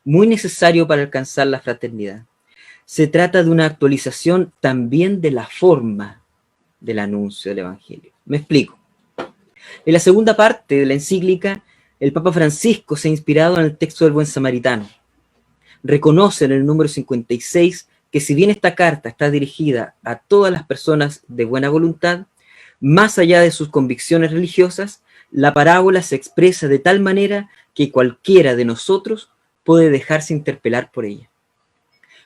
muy necesario para alcanzar la fraternidad. Se trata de una actualización también de la forma del anuncio del Evangelio. Me explico. En la segunda parte de la encíclica, el Papa Francisco se ha inspirado en el texto del Buen Samaritano. Reconoce en el número 56 que si bien esta carta está dirigida a todas las personas de buena voluntad, más allá de sus convicciones religiosas, la parábola se expresa de tal manera que cualquiera de nosotros puede dejarse interpelar por ella.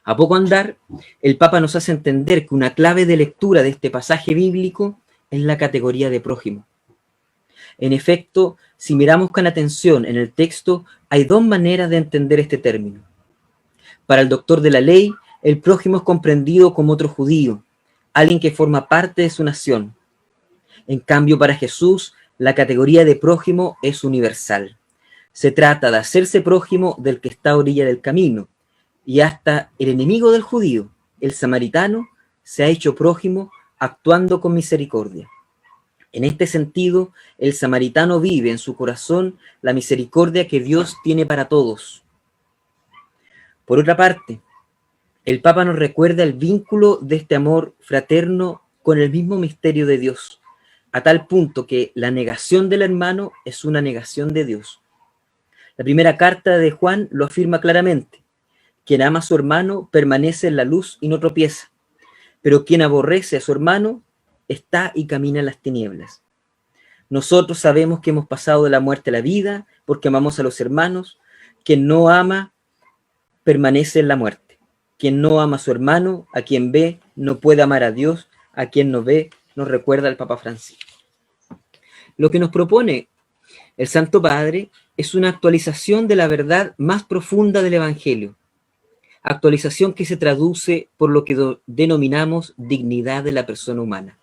A poco andar, el Papa nos hace entender que una clave de lectura de este pasaje bíblico es la categoría de prójimo. En efecto, si miramos con atención en el texto, hay dos maneras de entender este término. Para el doctor de la ley, el prójimo es comprendido como otro judío, alguien que forma parte de su nación. En cambio, para Jesús, la categoría de prójimo es universal. Se trata de hacerse prójimo del que está a orilla del camino, y hasta el enemigo del judío, el samaritano, se ha hecho prójimo actuando con misericordia. En este sentido, el samaritano vive en su corazón la misericordia que Dios tiene para todos. Por otra parte, el Papa nos recuerda el vínculo de este amor fraterno con el mismo misterio de Dios, a tal punto que la negación del hermano es una negación de Dios. La primera carta de Juan lo afirma claramente: quien ama a su hermano permanece en la luz y no tropieza, pero quien aborrece a su hermano está y camina en las tinieblas. Nosotros sabemos que hemos pasado de la muerte a la vida porque amamos a los hermanos. Quien no ama permanece en la muerte. Quien no ama a su hermano, a quien ve, no puede amar a Dios. A quien no ve, nos recuerda el Papa Francisco. Lo que nos propone el Santo Padre es una actualización de la verdad más profunda del Evangelio. Actualización que se traduce por lo que denominamos dignidad de la persona humana.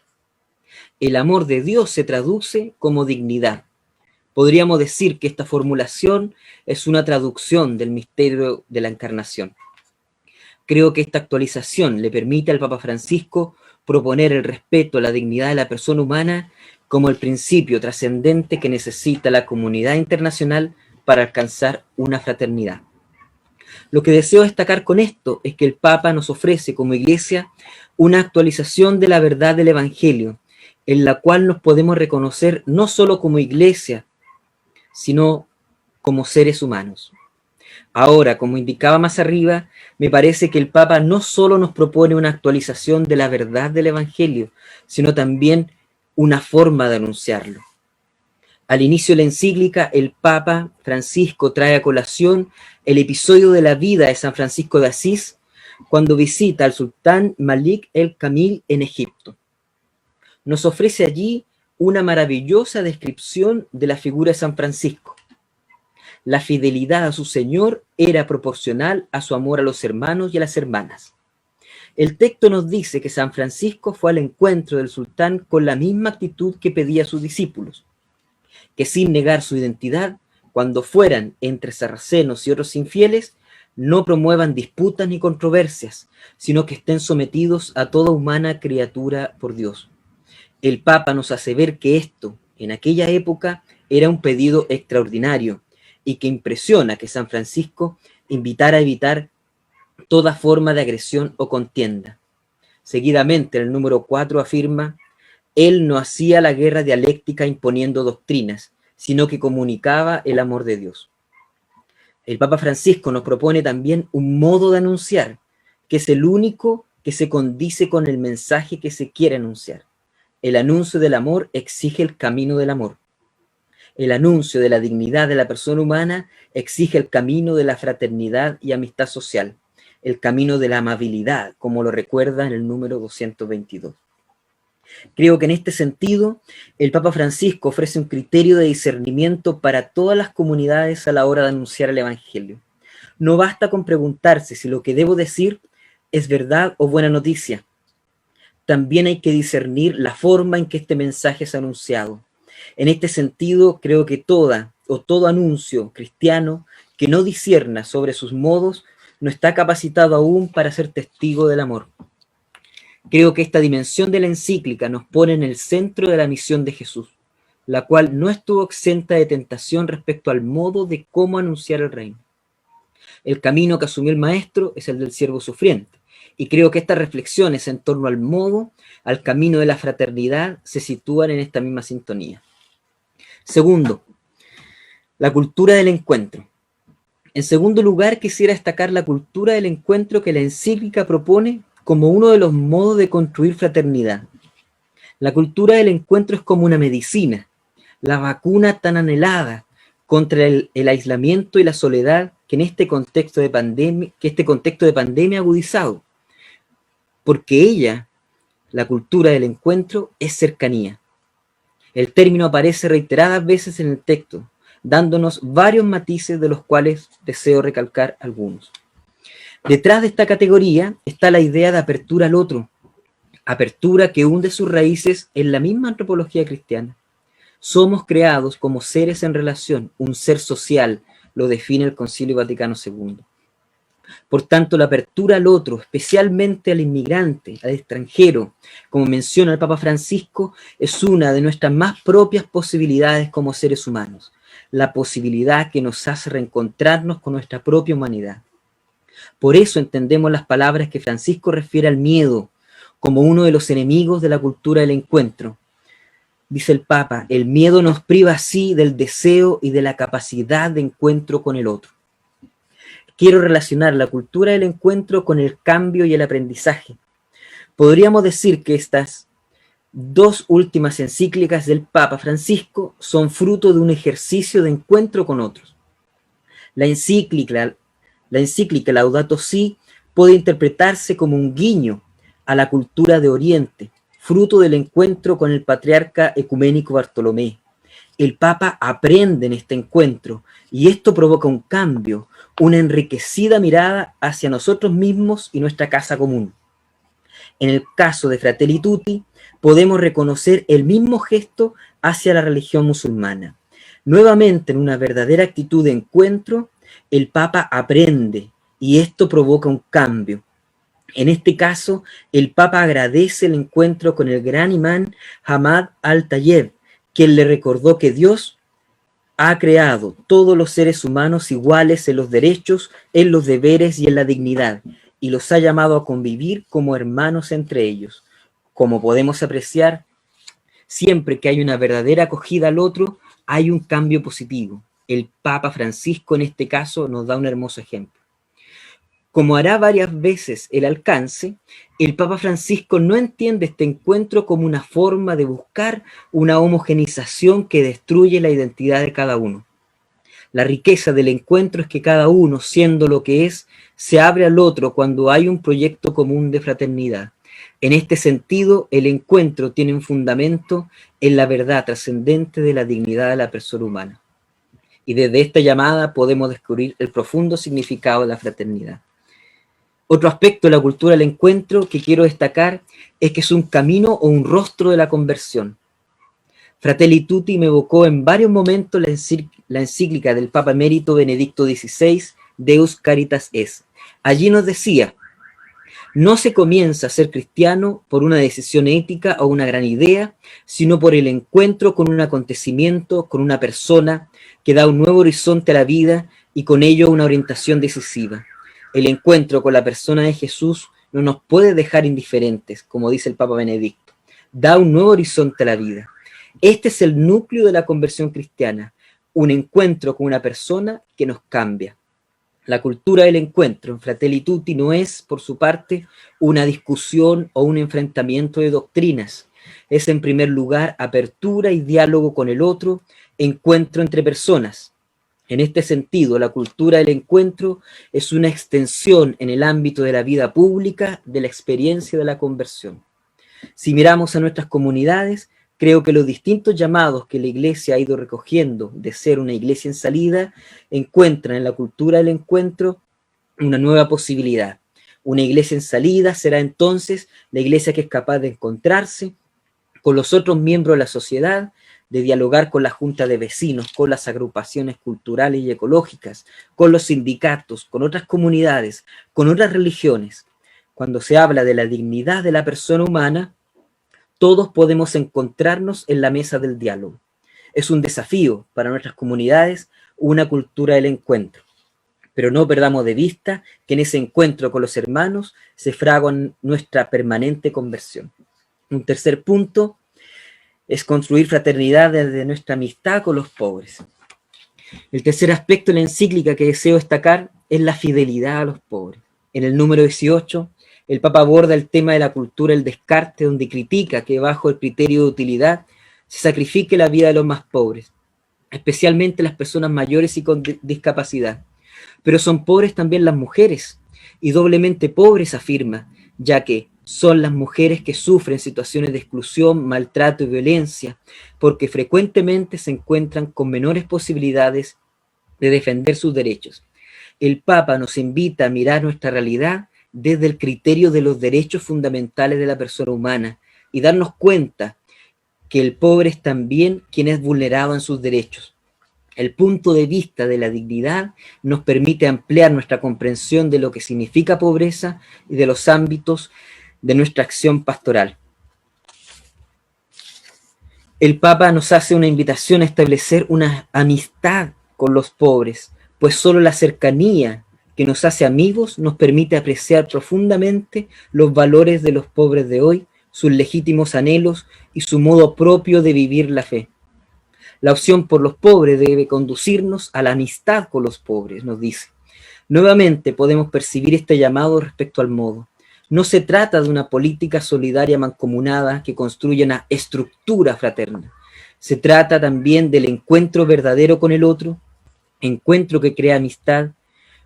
El amor de Dios se traduce como dignidad. Podríamos decir que esta formulación es una traducción del misterio de la encarnación. Creo que esta actualización le permite al Papa Francisco proponer el respeto a la dignidad de la persona humana como el principio trascendente que necesita la comunidad internacional para alcanzar una fraternidad. Lo que deseo destacar con esto es que el Papa nos ofrece como Iglesia una actualización de la verdad del Evangelio, en la cual nos podemos reconocer no solo como Iglesia, sino como seres humanos. Ahora, como indicaba más arriba, me parece que el Papa no solo nos propone una actualización de la verdad del Evangelio, sino también una forma de anunciarlo. Al inicio de la encíclica, el Papa Francisco trae a colación el episodio de la vida de San Francisco de Asís cuando visita al sultán Malik el-Kamil en Egipto. Nos ofrece allí una maravillosa descripción de la figura de San Francisco. La fidelidad a su Señor era proporcional a su amor a los hermanos y a las hermanas. El texto nos dice que San Francisco fue al encuentro del sultán con la misma actitud que pedía a sus discípulos, que sin negar su identidad, cuando fueran entre sarracenos y otros infieles, no promuevan disputas ni controversias, sino que estén sometidos a toda humana criatura por Dios. El Papa nos hace ver que esto, en aquella época, era un pedido extraordinario y que impresiona que San Francisco invitara a evitar toda forma de agresión o contienda. Seguidamente, el número 4 afirma: él no hacía la guerra dialéctica imponiendo doctrinas, sino que comunicaba el amor de Dios. El Papa Francisco nos propone también un modo de anunciar, que es el único que se condice con el mensaje que se quiere anunciar. El anuncio del amor exige el camino del amor. El anuncio de la dignidad de la persona humana exige el camino de la fraternidad y amistad social, el camino de la amabilidad, como lo recuerda en el número 222. Creo que en este sentido, el Papa Francisco ofrece un criterio de discernimiento para todas las comunidades a la hora de anunciar el Evangelio. No basta con preguntarse si lo que debo decir es verdad o buena noticia. También hay que discernir la forma en que este mensaje es anunciado. En este sentido, creo que todo anuncio cristiano que no discierna sobre sus modos no está capacitado aún para ser testigo del amor. Creo que esta dimensión de la encíclica nos pone en el centro de la misión de Jesús, la cual no estuvo exenta de tentación respecto al modo de cómo anunciar el reino. El camino que asumió el Maestro es el del siervo sufriente, y creo que estas reflexiones en torno al modo, al camino de la fraternidad, se sitúan en esta misma sintonía. Segundo, la cultura del encuentro. En segundo lugar, quisiera destacar la cultura del encuentro que la encíclica propone como uno de los modos de construir fraternidad. La cultura del encuentro es como una medicina, la vacuna tan anhelada contra el aislamiento y la soledad que en este contexto de pandemia ha agudizado, porque ella, la cultura del encuentro, es cercanía. El término aparece reiteradas veces en el texto, dándonos varios matices de los cuales deseo recalcar algunos. Detrás de esta categoría está la idea de apertura al otro, apertura que hunde sus raíces en la misma antropología cristiana. Somos creados como seres en relación, un ser social, lo define el Concilio Vaticano II. Por tanto, la apertura al otro, especialmente al inmigrante, al extranjero, como menciona el Papa Francisco, es una de nuestras más propias posibilidades como seres humanos, la posibilidad que nos hace reencontrarnos con nuestra propia humanidad. Por eso entendemos las palabras que Francisco refiere al miedo como uno de los enemigos de la cultura del encuentro. Dice el Papa, el miedo nos priva así del deseo y de la capacidad de encuentro con el otro. Quiero relacionar la cultura del encuentro con el cambio y el aprendizaje. Podríamos decir que estas dos últimas encíclicas del Papa Francisco son fruto de un ejercicio de encuentro con otros. La encíclica Laudato Si puede interpretarse como un guiño a la cultura de Oriente, fruto del encuentro con el patriarca ecuménico Bartolomé. El Papa aprende en este encuentro y esto provoca un cambio, una enriquecida mirada hacia nosotros mismos y nuestra casa común. En el caso de Fratelli Tutti, podemos reconocer el mismo gesto hacia la religión musulmana. Nuevamente, en una verdadera actitud de encuentro, el Papa aprende y esto provoca un cambio. En este caso, el Papa agradece el encuentro con el gran imán Hamad al-Tayeb, quien le recordó que Dios ha creado todos los seres humanos iguales en los derechos, en los deberes y en la dignidad, y los ha llamado a convivir como hermanos entre ellos. Como podemos apreciar, siempre que hay una verdadera acogida al otro, hay un cambio positivo. El Papa Francisco en este caso nos da un hermoso ejemplo. Como hará varias veces el alcance, el Papa Francisco no entiende este encuentro como una forma de buscar una homogenización que destruye la identidad de cada uno. La riqueza del encuentro es que cada uno, siendo lo que es, se abre al otro cuando hay un proyecto común de fraternidad. En este sentido, el encuentro tiene un fundamento en la verdad trascendente de la dignidad de la persona humana. Y desde esta llamada podemos descubrir el profundo significado de la fraternidad. Otro aspecto de la cultura del encuentro que quiero destacar es que es un camino o un rostro de la conversión. Fratelli Tutti me evocó en varios momentos la encíclica del Papa Emérito Benedicto XVI, Deus Caritas Es. Allí nos decía, no se comienza a ser cristiano por una decisión ética o una gran idea, sino por el encuentro con un acontecimiento, con una persona que da un nuevo horizonte a la vida y con ello una orientación decisiva. El encuentro con la persona de Jesús no nos puede dejar indiferentes, como dice el Papa Benedicto. Da un nuevo horizonte a la vida. Este es el núcleo de la conversión cristiana, un encuentro con una persona que nos cambia. La cultura del encuentro en Fratelli Tutti no es, por su parte, una discusión o un enfrentamiento de doctrinas. Es, en primer lugar, apertura y diálogo con el otro, encuentro entre personas. En este sentido, la cultura del encuentro es una extensión en el ámbito de la vida pública de la experiencia de la conversión. Si miramos a nuestras comunidades, creo que los distintos llamados que la Iglesia ha ido recogiendo de ser una iglesia en salida encuentran en la cultura del encuentro una nueva posibilidad. Una iglesia en salida será entonces la iglesia que es capaz de encontrarse con los otros miembros de la sociedad, de dialogar con la junta de vecinos, con las agrupaciones culturales y ecológicas, con los sindicatos, con otras comunidades, con otras religiones. Cuando se habla de la dignidad de la persona humana, todos podemos encontrarnos en la mesa del diálogo. Es un desafío para nuestras comunidades una cultura del encuentro. Pero no perdamos de vista que en ese encuentro con los hermanos se fragua nuestra permanente conversión. Un tercer punto es construir fraternidad desde nuestra amistad con los pobres. El tercer aspecto de la encíclica que deseo destacar es la fidelidad a los pobres. En el número 18, el Papa aborda el tema de la cultura del descarte, donde critica que bajo el criterio de utilidad se sacrifique la vida de los más pobres, especialmente las personas mayores y con discapacidad. Pero son pobres también las mujeres, y doblemente pobres, afirma, ya que son las mujeres que sufren situaciones de exclusión, maltrato y violencia, porque frecuentemente se encuentran con menores posibilidades de defender sus derechos. El Papa nos invita a mirar nuestra realidad desde el criterio de los derechos fundamentales de la persona humana y darnos cuenta que el pobre es también quien es vulnerado en sus derechos. El punto de vista de la dignidad nos permite ampliar nuestra comprensión de lo que significa pobreza y de los ámbitos de nuestra acción pastoral. El Papa nos hace una invitación a establecer una amistad con los pobres, pues solo la cercanía que nos hace amigos nos permite apreciar profundamente los valores de los pobres de hoy, sus legítimos anhelos y su modo propio de vivir la fe. La opción por los pobres debe conducirnos a la amistad con los pobres, nos dice. Nuevamente podemos percibir este llamado respecto al modo. No se trata de una política solidaria mancomunada que construya una estructura fraterna. Se trata también del encuentro verdadero con el otro, encuentro que crea amistad.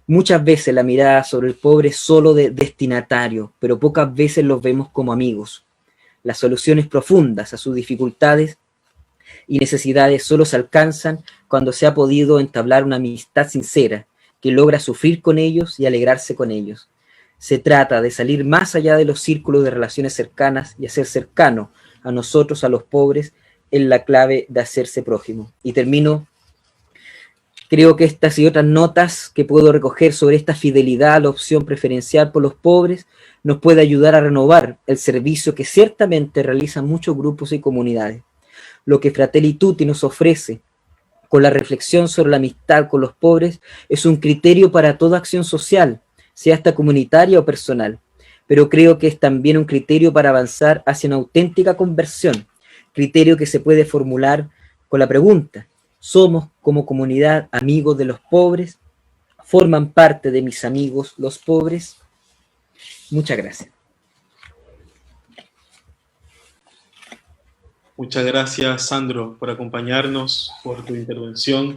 Muchas veces la mirada sobre el pobre es solo de destinatario, pero pocas veces los vemos como amigos. Las soluciones profundas a sus dificultades y necesidades solo se alcanzan cuando se ha podido entablar una amistad sincera que logra sufrir con ellos y alegrarse con ellos. Se trata de salir más allá de los círculos de relaciones cercanas y hacer cercano a nosotros, a los pobres, en la clave de hacerse prójimo. Y termino. Creo que estas y otras notas que puedo recoger sobre esta fidelidad a la opción preferencial por los pobres nos puede ayudar a renovar el servicio que ciertamente realizan muchos grupos y comunidades. Lo que Fratelli Tutti nos ofrece con la reflexión sobre la amistad con los pobres es un criterio para toda acción social, sea esta comunitaria o personal, pero creo que es también un criterio para avanzar hacia una auténtica conversión, criterio que se puede formular con la pregunta: ¿somos como comunidad amigos de los pobres? ¿Forman parte de mis amigos los pobres? Muchas gracias. Muchas gracias, Sandro, por acompañarnos, por tu intervención,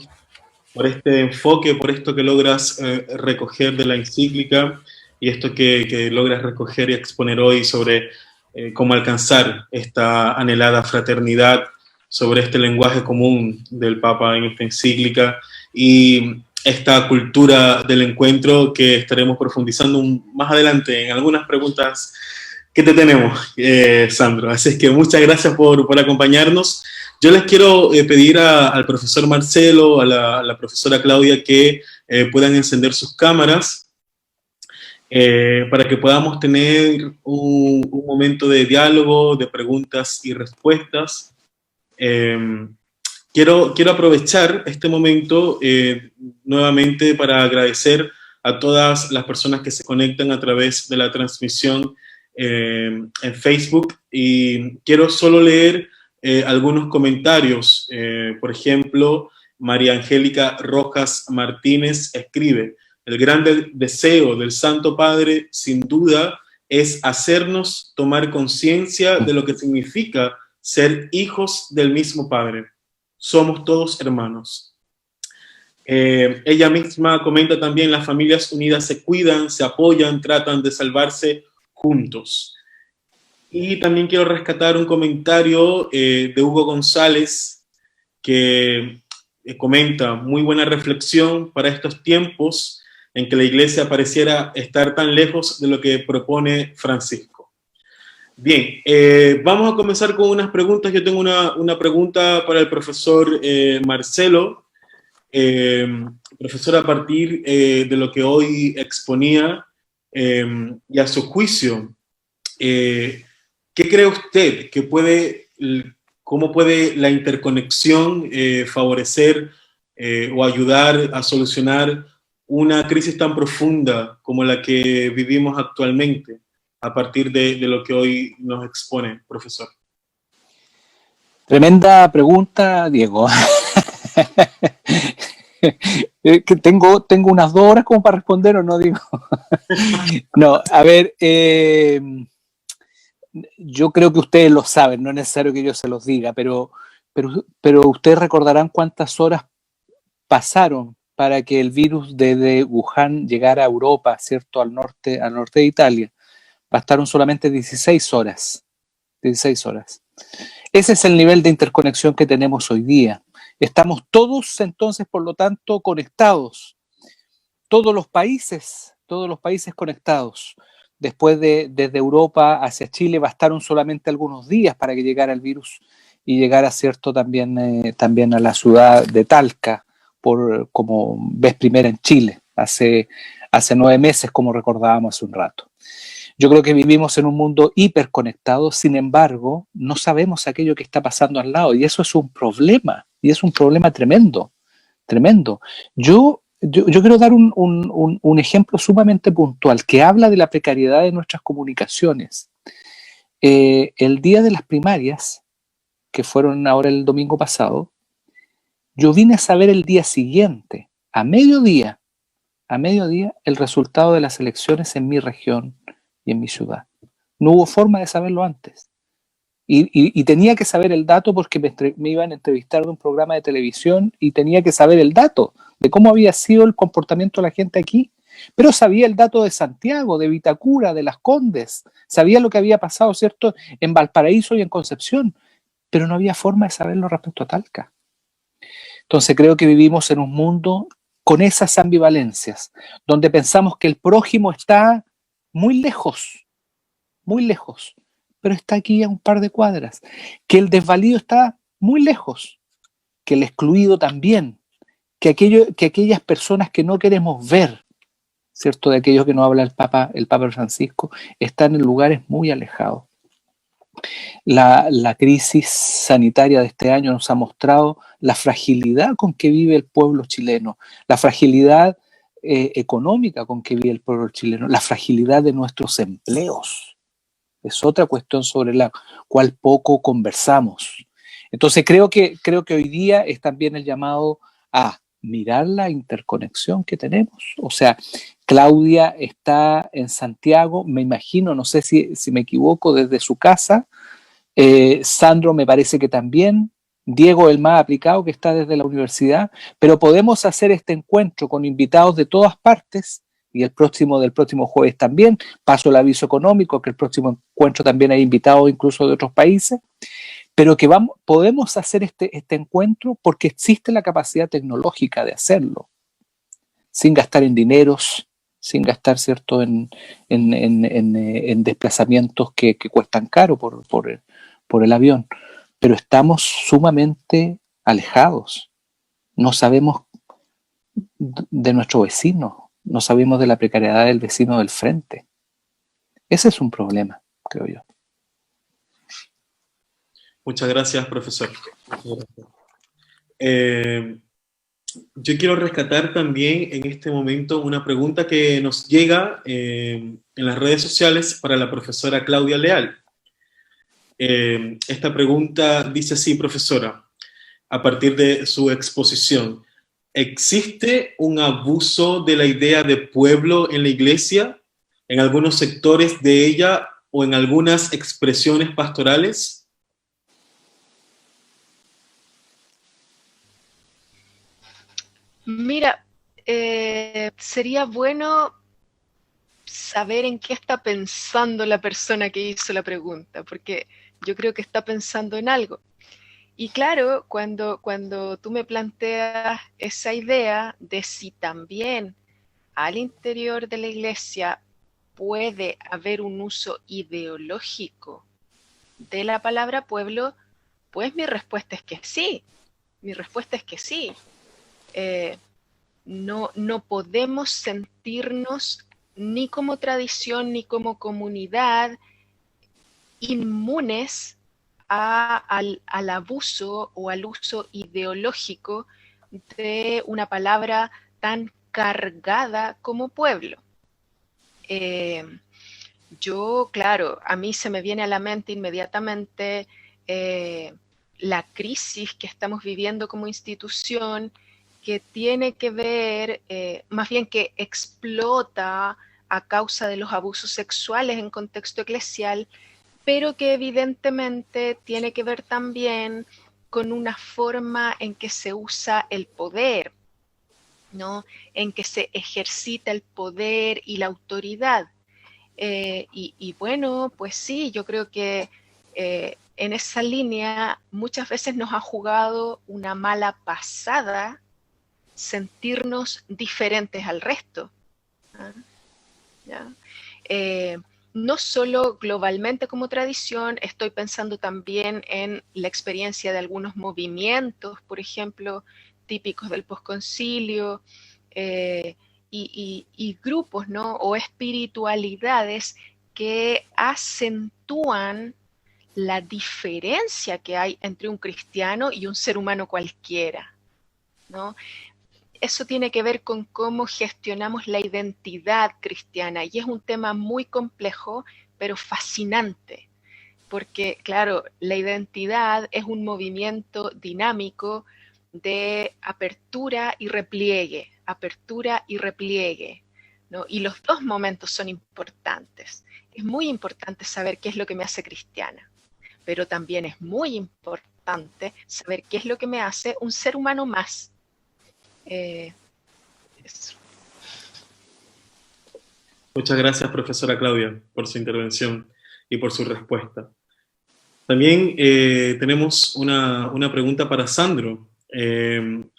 por este enfoque, por esto que logras recoger de la encíclica y esto que logras recoger y exponer hoy sobre cómo alcanzar esta anhelada fraternidad, sobre este lenguaje común del Papa en esta encíclica y esta cultura del encuentro que estaremos profundizando más adelante en algunas preguntas que te tenemos, Sandro. Así es que muchas gracias por acompañarnos. Yo les quiero pedir al profesor Marcelo, a la profesora Claudia, que puedan encender sus cámaras para que podamos tener un momento de diálogo, de preguntas y respuestas. Quiero aprovechar este momento nuevamente para agradecer a todas las personas que se conectan a través de la transmisión en Facebook, y quiero solo leer algunos comentarios. Por ejemplo, María Angélica Rojas Martínez escribe: el gran deseo del Santo Padre sin duda es hacernos tomar conciencia de lo que significa ser hijos del mismo Padre. Somos todos hermanos. Ella misma comenta también: las familias unidas se cuidan, se apoyan, tratan de salvarse juntos. Y también quiero rescatar un comentario de Hugo González, que comenta: muy buena reflexión para estos tiempos en que la Iglesia pareciera estar tan lejos de lo que propone Francisco. Bien, vamos a comenzar con unas preguntas. Yo tengo una pregunta para el profesor Marcelo. Profesor, a partir de lo que hoy exponía, y a su juicio, ¿qué cree usted que cómo puede la interconexión favorecer o ayudar a solucionar una crisis tan profunda como la que vivimos actualmente, a partir de lo que hoy nos expone, profesor? Tremenda pregunta, Diego. Que tengo unas 2 horas como para responder, ¿o no, digo? No, a ver, yo creo que ustedes lo saben, no es necesario que yo se los diga, pero ustedes recordarán cuántas horas pasaron para que el virus desde Wuhan llegara a Europa, ¿cierto? Al norte de Italia. Bastaron solamente 16 horas. 16 horas. Ese es el nivel de interconexión que tenemos hoy día. Estamos todos, entonces, por lo tanto, conectados. Todos los países conectados. Después desde Europa hacia Chile bastaron solamente algunos días para que llegara el virus y llegara, cierto, también a la ciudad de Talca, como vez primera en Chile, hace 9 meses, como recordábamos hace un rato. Yo creo que vivimos en un mundo hiperconectado, sin embargo, no sabemos aquello que está pasando al lado, y eso es un problema, y es un problema tremendo, tremendo. Yo quiero dar un ejemplo sumamente puntual que habla de la precariedad de nuestras comunicaciones. El día de las primarias, que fueron ahora el domingo pasado, yo vine a saber el día siguiente, a mediodía, el resultado de las elecciones en mi región y en mi ciudad. No hubo forma de saberlo antes. Y tenía que saber el dato porque me iban a entrevistar de un programa de televisión y tenía que saber el dato de cómo había sido el comportamiento de la gente aquí. Pero sabía el dato de Santiago, de Vitacura, de Las Condes, sabía lo que había pasado, ¿cierto?, en Valparaíso y en Concepción, pero no había forma de saberlo respecto a Talca. Entonces creo que vivimos en un mundo con esas ambivalencias, donde pensamos que el prójimo está muy lejos, pero está aquí a un par de cuadras, que el desvalido está muy lejos, que el excluido también, que aquellas personas que no queremos ver, ¿cierto?, de aquellos que no habla el Papa Francisco, están en lugares muy alejados. La crisis sanitaria de este año nos ha mostrado la fragilidad con que vive el pueblo chileno, la fragilidad económica con que vive el pueblo chileno, la fragilidad de nuestros empleos. Es otra cuestión sobre la cual poco conversamos. Entonces creo que hoy día es también el llamado a mirar la interconexión que tenemos. O sea, Claudia está en Santiago, me imagino, no sé si me equivoco, desde su casa. Sandro me parece que también. Diego, el más aplicado, que está desde la universidad. Pero podemos hacer este encuentro con invitados de todas partes, y del próximo jueves también. Paso el aviso económico, que el próximo encuentro también hay invitados incluso de otros países. Pero que podemos hacer este encuentro porque existe la capacidad tecnológica de hacerlo, sin gastar en dineros, sin gastar, ¿cierto?, en desplazamientos que cuestan caro por el avión. Pero estamos sumamente alejados. No sabemos de nuestro vecino, no sabemos de la precariedad del vecino del frente. Ese es un problema, creo yo. Muchas gracias, profesor. Yo quiero rescatar también en este momento una pregunta que nos llega en las redes sociales para la profesora Claudia Leal. Esta pregunta dice así, profesora, a partir de su exposición: ¿existe un abuso de la idea de pueblo en la iglesia, en algunos sectores de ella o en algunas expresiones pastorales? Mira, sería bueno saber en qué está pensando la persona que hizo la pregunta, porque yo creo que está pensando en algo. Y claro, cuando tú me planteas esa idea de si también al interior de la iglesia puede haber un uso ideológico de la palabra pueblo, pues mi respuesta es que sí. Mi respuesta es que sí. No podemos sentirnos ni como tradición ni como comunidad inmunes al abuso o al uso ideológico de una palabra tan cargada como pueblo. Yo, claro, a mí se me viene a la mente inmediatamente la crisis que estamos viviendo como institución, que tiene que ver, más bien que explota a causa de los abusos sexuales en contexto eclesial, pero que evidentemente tiene que ver también con una forma en que se usa el poder, ¿no? En que se ejercita el poder y la autoridad. Y bueno, pues sí, yo creo que en esa línea muchas veces nos ha jugado una mala pasada sentirnos diferentes al resto. ¿Ya? No solo globalmente como tradición, estoy pensando también en la experiencia de algunos movimientos, por ejemplo, típicos del posconcilio, y grupos, ¿no? O espiritualidades que acentúan la diferencia que hay entre un cristiano y un ser humano cualquiera, ¿no? Eso tiene que ver con cómo gestionamos la identidad cristiana, y es un tema muy complejo, pero fascinante, porque, claro, la identidad es un movimiento dinámico de apertura y repliegue, ¿no? Y los dos momentos son importantes. Es muy importante saber qué es lo que me hace cristiana, pero también es muy importante saber qué es lo que me hace un ser humano más. Eso. Muchas gracias, profesora Claudia, por su intervención y por su respuesta. También tenemos una pregunta para Sandro,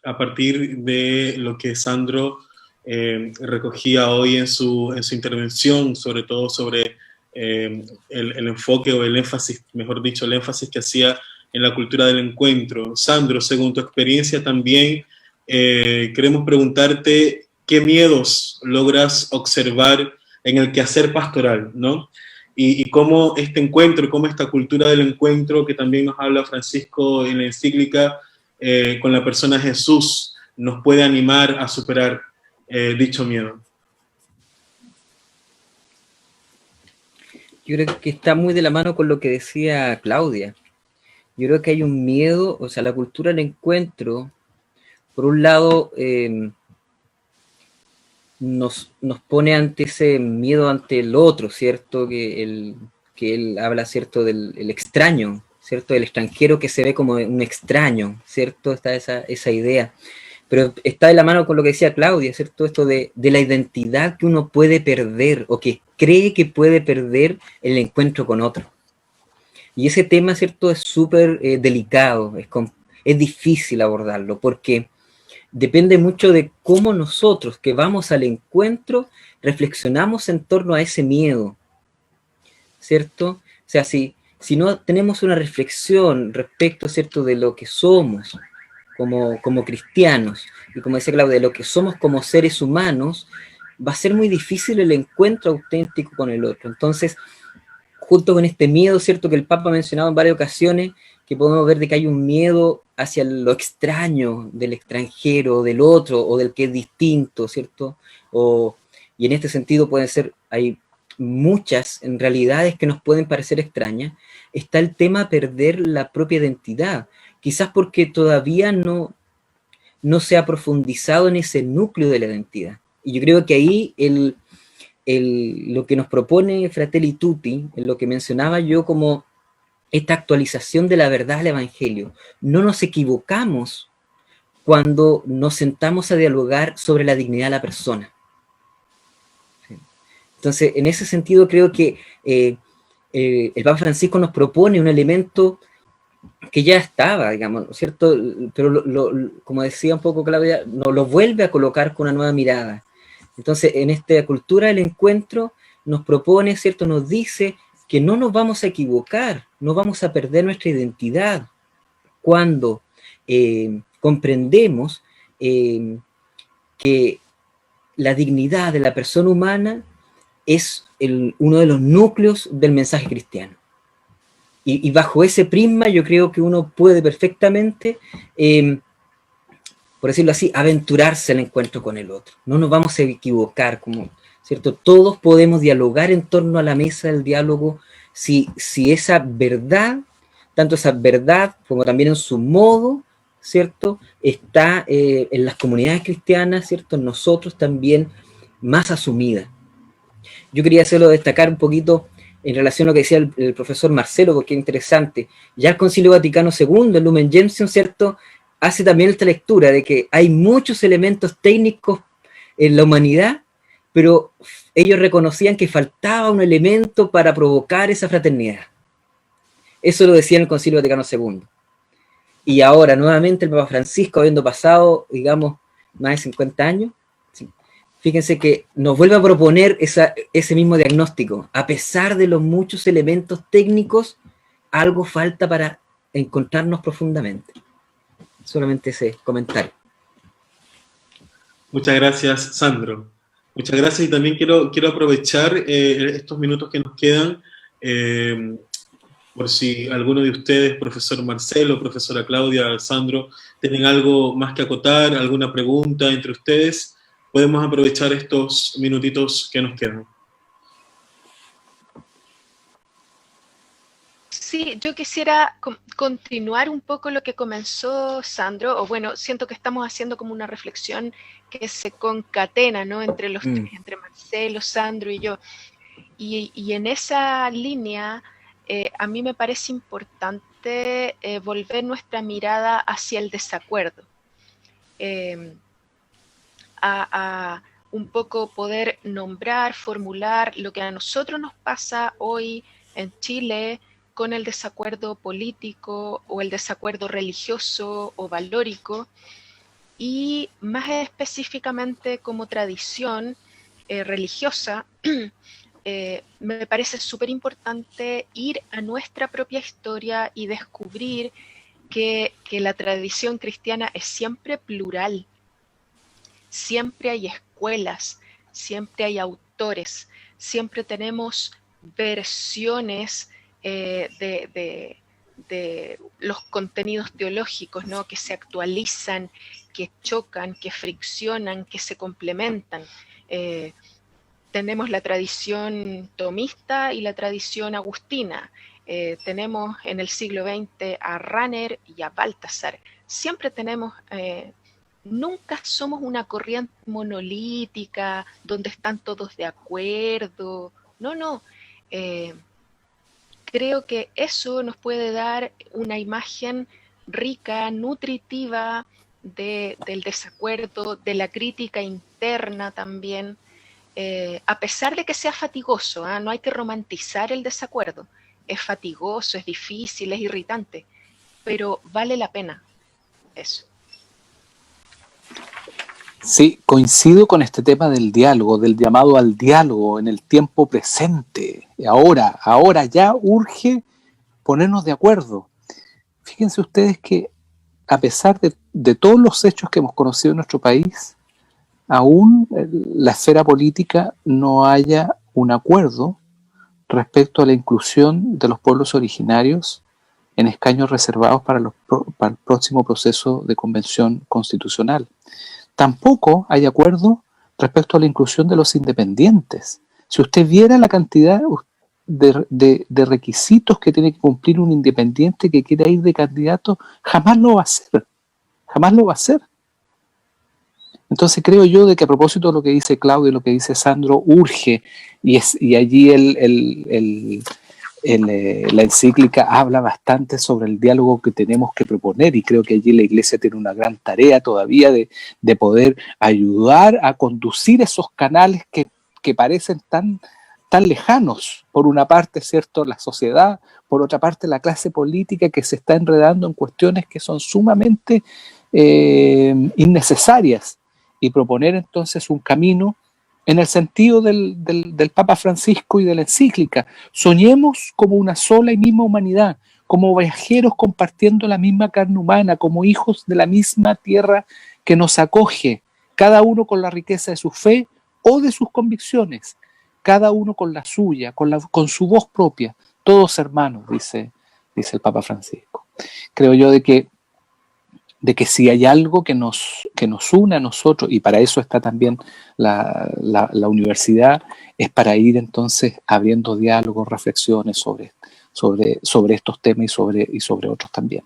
a partir de lo que Sandro recogía hoy en su intervención, sobre todo sobre el enfoque o el énfasis, mejor dicho, el énfasis que hacía en la cultura del encuentro. Sandro, según tu experiencia también, queremos preguntarte qué miedos logras observar en el quehacer pastoral, ¿no? Y cómo este encuentro, cómo esta cultura del encuentro que también nos habla Francisco en la encíclica con la persona Jesús, nos puede animar a superar dicho miedo. Yo creo que está muy de la mano con lo que decía Claudia. Yo creo que hay un miedo, o sea, la cultura del encuentro, por un lado, nos pone ante ese miedo ante el otro, ¿cierto? Que él habla, ¿cierto? Del extraño, ¿cierto? El extranjero que se ve como un extraño, ¿cierto? Está esa idea. Pero está de la mano con lo que decía Claudia, ¿cierto? Esto de la identidad que uno puede perder o que cree que puede perder el encuentro con otro. Y ese tema, ¿cierto? Es súper delicado, es difícil abordarlo porque depende mucho de cómo nosotros que vamos al encuentro reflexionamos en torno a ese miedo, ¿cierto? O sea, si no tenemos una reflexión respecto, ¿cierto?, de lo que somos como cristianos, y como decía Claudia, de lo que somos como seres humanos, va a ser muy difícil el encuentro auténtico con el otro. Entonces, junto con este miedo, ¿cierto?, que el Papa ha mencionado en varias ocasiones, que podemos ver de que hay un miedo hacia lo extraño, del extranjero, del otro, o del que es distinto, ¿cierto? Y en este sentido hay muchas en realidades que nos pueden parecer extrañas. Está el tema perder la propia identidad, quizás porque todavía no se ha profundizado en ese núcleo de la identidad. Y yo creo que ahí lo que nos propone Fratelli Tutti, en lo que mencionaba yo como esta actualización de la verdad al Evangelio, no nos equivocamos cuando nos sentamos a dialogar sobre la dignidad de la persona. Entonces, en ese sentido creo que el Papa Francisco nos propone un elemento que ya estaba, digamos, ¿cierto? Pero como decía un poco Claudia, nos lo vuelve a colocar con una nueva mirada. Entonces, en esta cultura del encuentro nos propone, ¿cierto? Nos dice que no nos vamos a equivocar, no vamos a perder nuestra identidad cuando comprendemos que la dignidad de la persona humana es uno de los núcleos del mensaje cristiano. Y bajo ese prisma yo creo que uno puede perfectamente, por decirlo así, aventurarse al encuentro con el otro. No nos vamos a equivocar, ¿cierto? Todos podemos dialogar en torno a la mesa del diálogo si esa verdad, tanto esa verdad como también en su modo, ¿cierto?, está en las comunidades cristianas, ¿cierto?, en nosotros también más asumida. Yo quería hacerlo destacar un poquito en relación a lo que decía el profesor Marcelo, porque es interesante. Ya el Concilio Vaticano II, el Lumen Gentium, ¿cierto?, hace también esta lectura de que hay muchos elementos técnicos en la humanidad, pero ellos reconocían que faltaba un elemento para provocar esa fraternidad. Eso lo decía en el Concilio Vaticano II. Y ahora, nuevamente, el Papa Francisco, habiendo pasado, digamos, más de 50 años, fíjense que nos vuelve a proponer ese mismo diagnóstico. A pesar de los muchos elementos técnicos, algo falta para encontrarnos profundamente. Solamente ese comentario. Muchas gracias, Sandro. Muchas gracias, y también quiero aprovechar estos minutos que nos quedan, por si alguno de ustedes, profesor Marcelo, profesora Claudia, Sandro, tienen algo más que acotar, alguna pregunta entre ustedes. Podemos aprovechar estos minutitos que nos quedan. Sí, yo quisiera continuar un poco lo que comenzó Sandro, o bueno, siento que estamos haciendo como una reflexión que se concatena, ¿no?, entre los tres, entre Marcelo, Sandro y yo. Y en esa línea, a mí me parece importante volver nuestra mirada hacia el desacuerdo. A un poco poder nombrar, formular lo que a nosotros nos pasa hoy en Chile con el desacuerdo político o el desacuerdo religioso o valórico, y más específicamente como tradición religiosa, me parece súper importante ir a nuestra propia historia y descubrir que la tradición cristiana es siempre plural. Siempre hay escuelas, siempre hay autores, siempre tenemos versiones de los contenidos teológicos, ¿no?, que se actualizan, que chocan, que friccionan, que se complementan. Tenemos la tradición tomista y la tradición agustina. Tenemos en el siglo XX a Rahner y a Baltasar. Siempre tenemos... nunca somos una corriente monolítica donde están todos de acuerdo. No. Creo que eso nos puede dar una imagen rica, nutritiva del desacuerdo, de la crítica interna también, a pesar de que sea fatigoso, no hay que romantizar el desacuerdo. Es fatigoso, es difícil, es irritante, pero vale la pena eso. Sí, coincido con este tema del diálogo, del llamado al diálogo en el tiempo presente. Ahora ya urge ponernos de acuerdo. Fíjense ustedes que a pesar de todos los hechos que hemos conocido en nuestro país, aún la esfera política no haya un acuerdo respecto a la inclusión de los pueblos originarios en escaños reservados para el próximo proceso de convención constitucional. Tampoco hay acuerdo respecto a la inclusión de los independientes. Si usted viera la cantidad de requisitos que tiene que cumplir un independiente que quiera ir de candidato, jamás lo va a hacer. Entonces creo yo de que a propósito de lo que dice Claudio y lo que dice Sandro, urge, y allí la encíclica habla bastante sobre el diálogo que tenemos que proponer, y creo que allí la Iglesia tiene una gran tarea todavía de poder ayudar a conducir esos canales que parecen tan lejanos. Por una parte, ¿cierto?, la sociedad, por otra parte, la clase política que se está enredando en cuestiones que son sumamente innecesarias, y proponer entonces un camino en el sentido del Papa Francisco y de la encíclica. Soñemos como una sola y misma humanidad, como viajeros compartiendo la misma carne humana, como hijos de la misma tierra que nos acoge, cada uno con la riqueza de su fe o de sus convicciones, cada uno con la suya, con su voz propia, todos hermanos, dice el Papa Francisco. Creo yo de que si hay algo que nos une a nosotros, y para eso está también la universidad, es para ir entonces abriendo diálogos, reflexiones sobre estos temas y sobre otros también.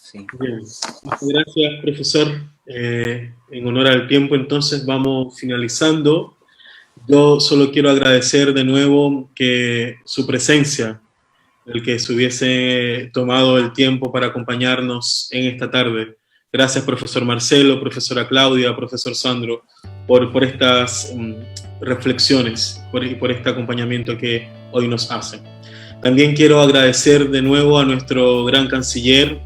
Sí. Bien. Muchas gracias, profesor. En honor al tiempo, entonces vamos finalizando. Yo solo quiero agradecer de nuevo que su presencia, el que se hubiese tomado el tiempo para acompañarnos en esta tarde. Gracias, profesor Marcelo, profesora Claudia, profesor Sandro, por estas reflexiones y por este acompañamiento que hoy nos hacen. También quiero agradecer de nuevo a nuestro gran canciller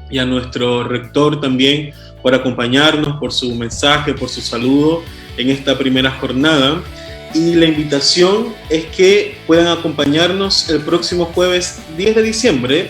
y a nuestro rector también por acompañarnos, por su mensaje, por su saludo en esta primera jornada. Y la invitación es que puedan acompañarnos el próximo jueves 10 de diciembre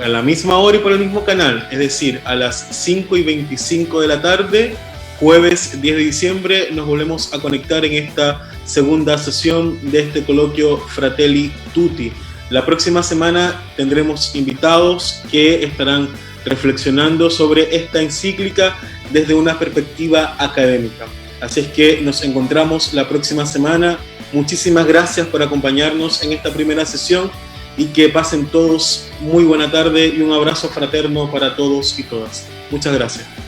a la misma hora y por el mismo canal, es decir, a las 5:25 de la tarde, jueves 10 de diciembre, nos volvemos a conectar en esta segunda sesión de este coloquio Fratelli Tutti. La próxima semana tendremos invitados que estarán reflexionando sobre esta encíclica desde una perspectiva académica. Así es que nos encontramos la próxima semana. Muchísimas gracias por acompañarnos en esta primera sesión y que pasen todos muy buena tarde y un abrazo fraterno para todos y todas. Muchas gracias.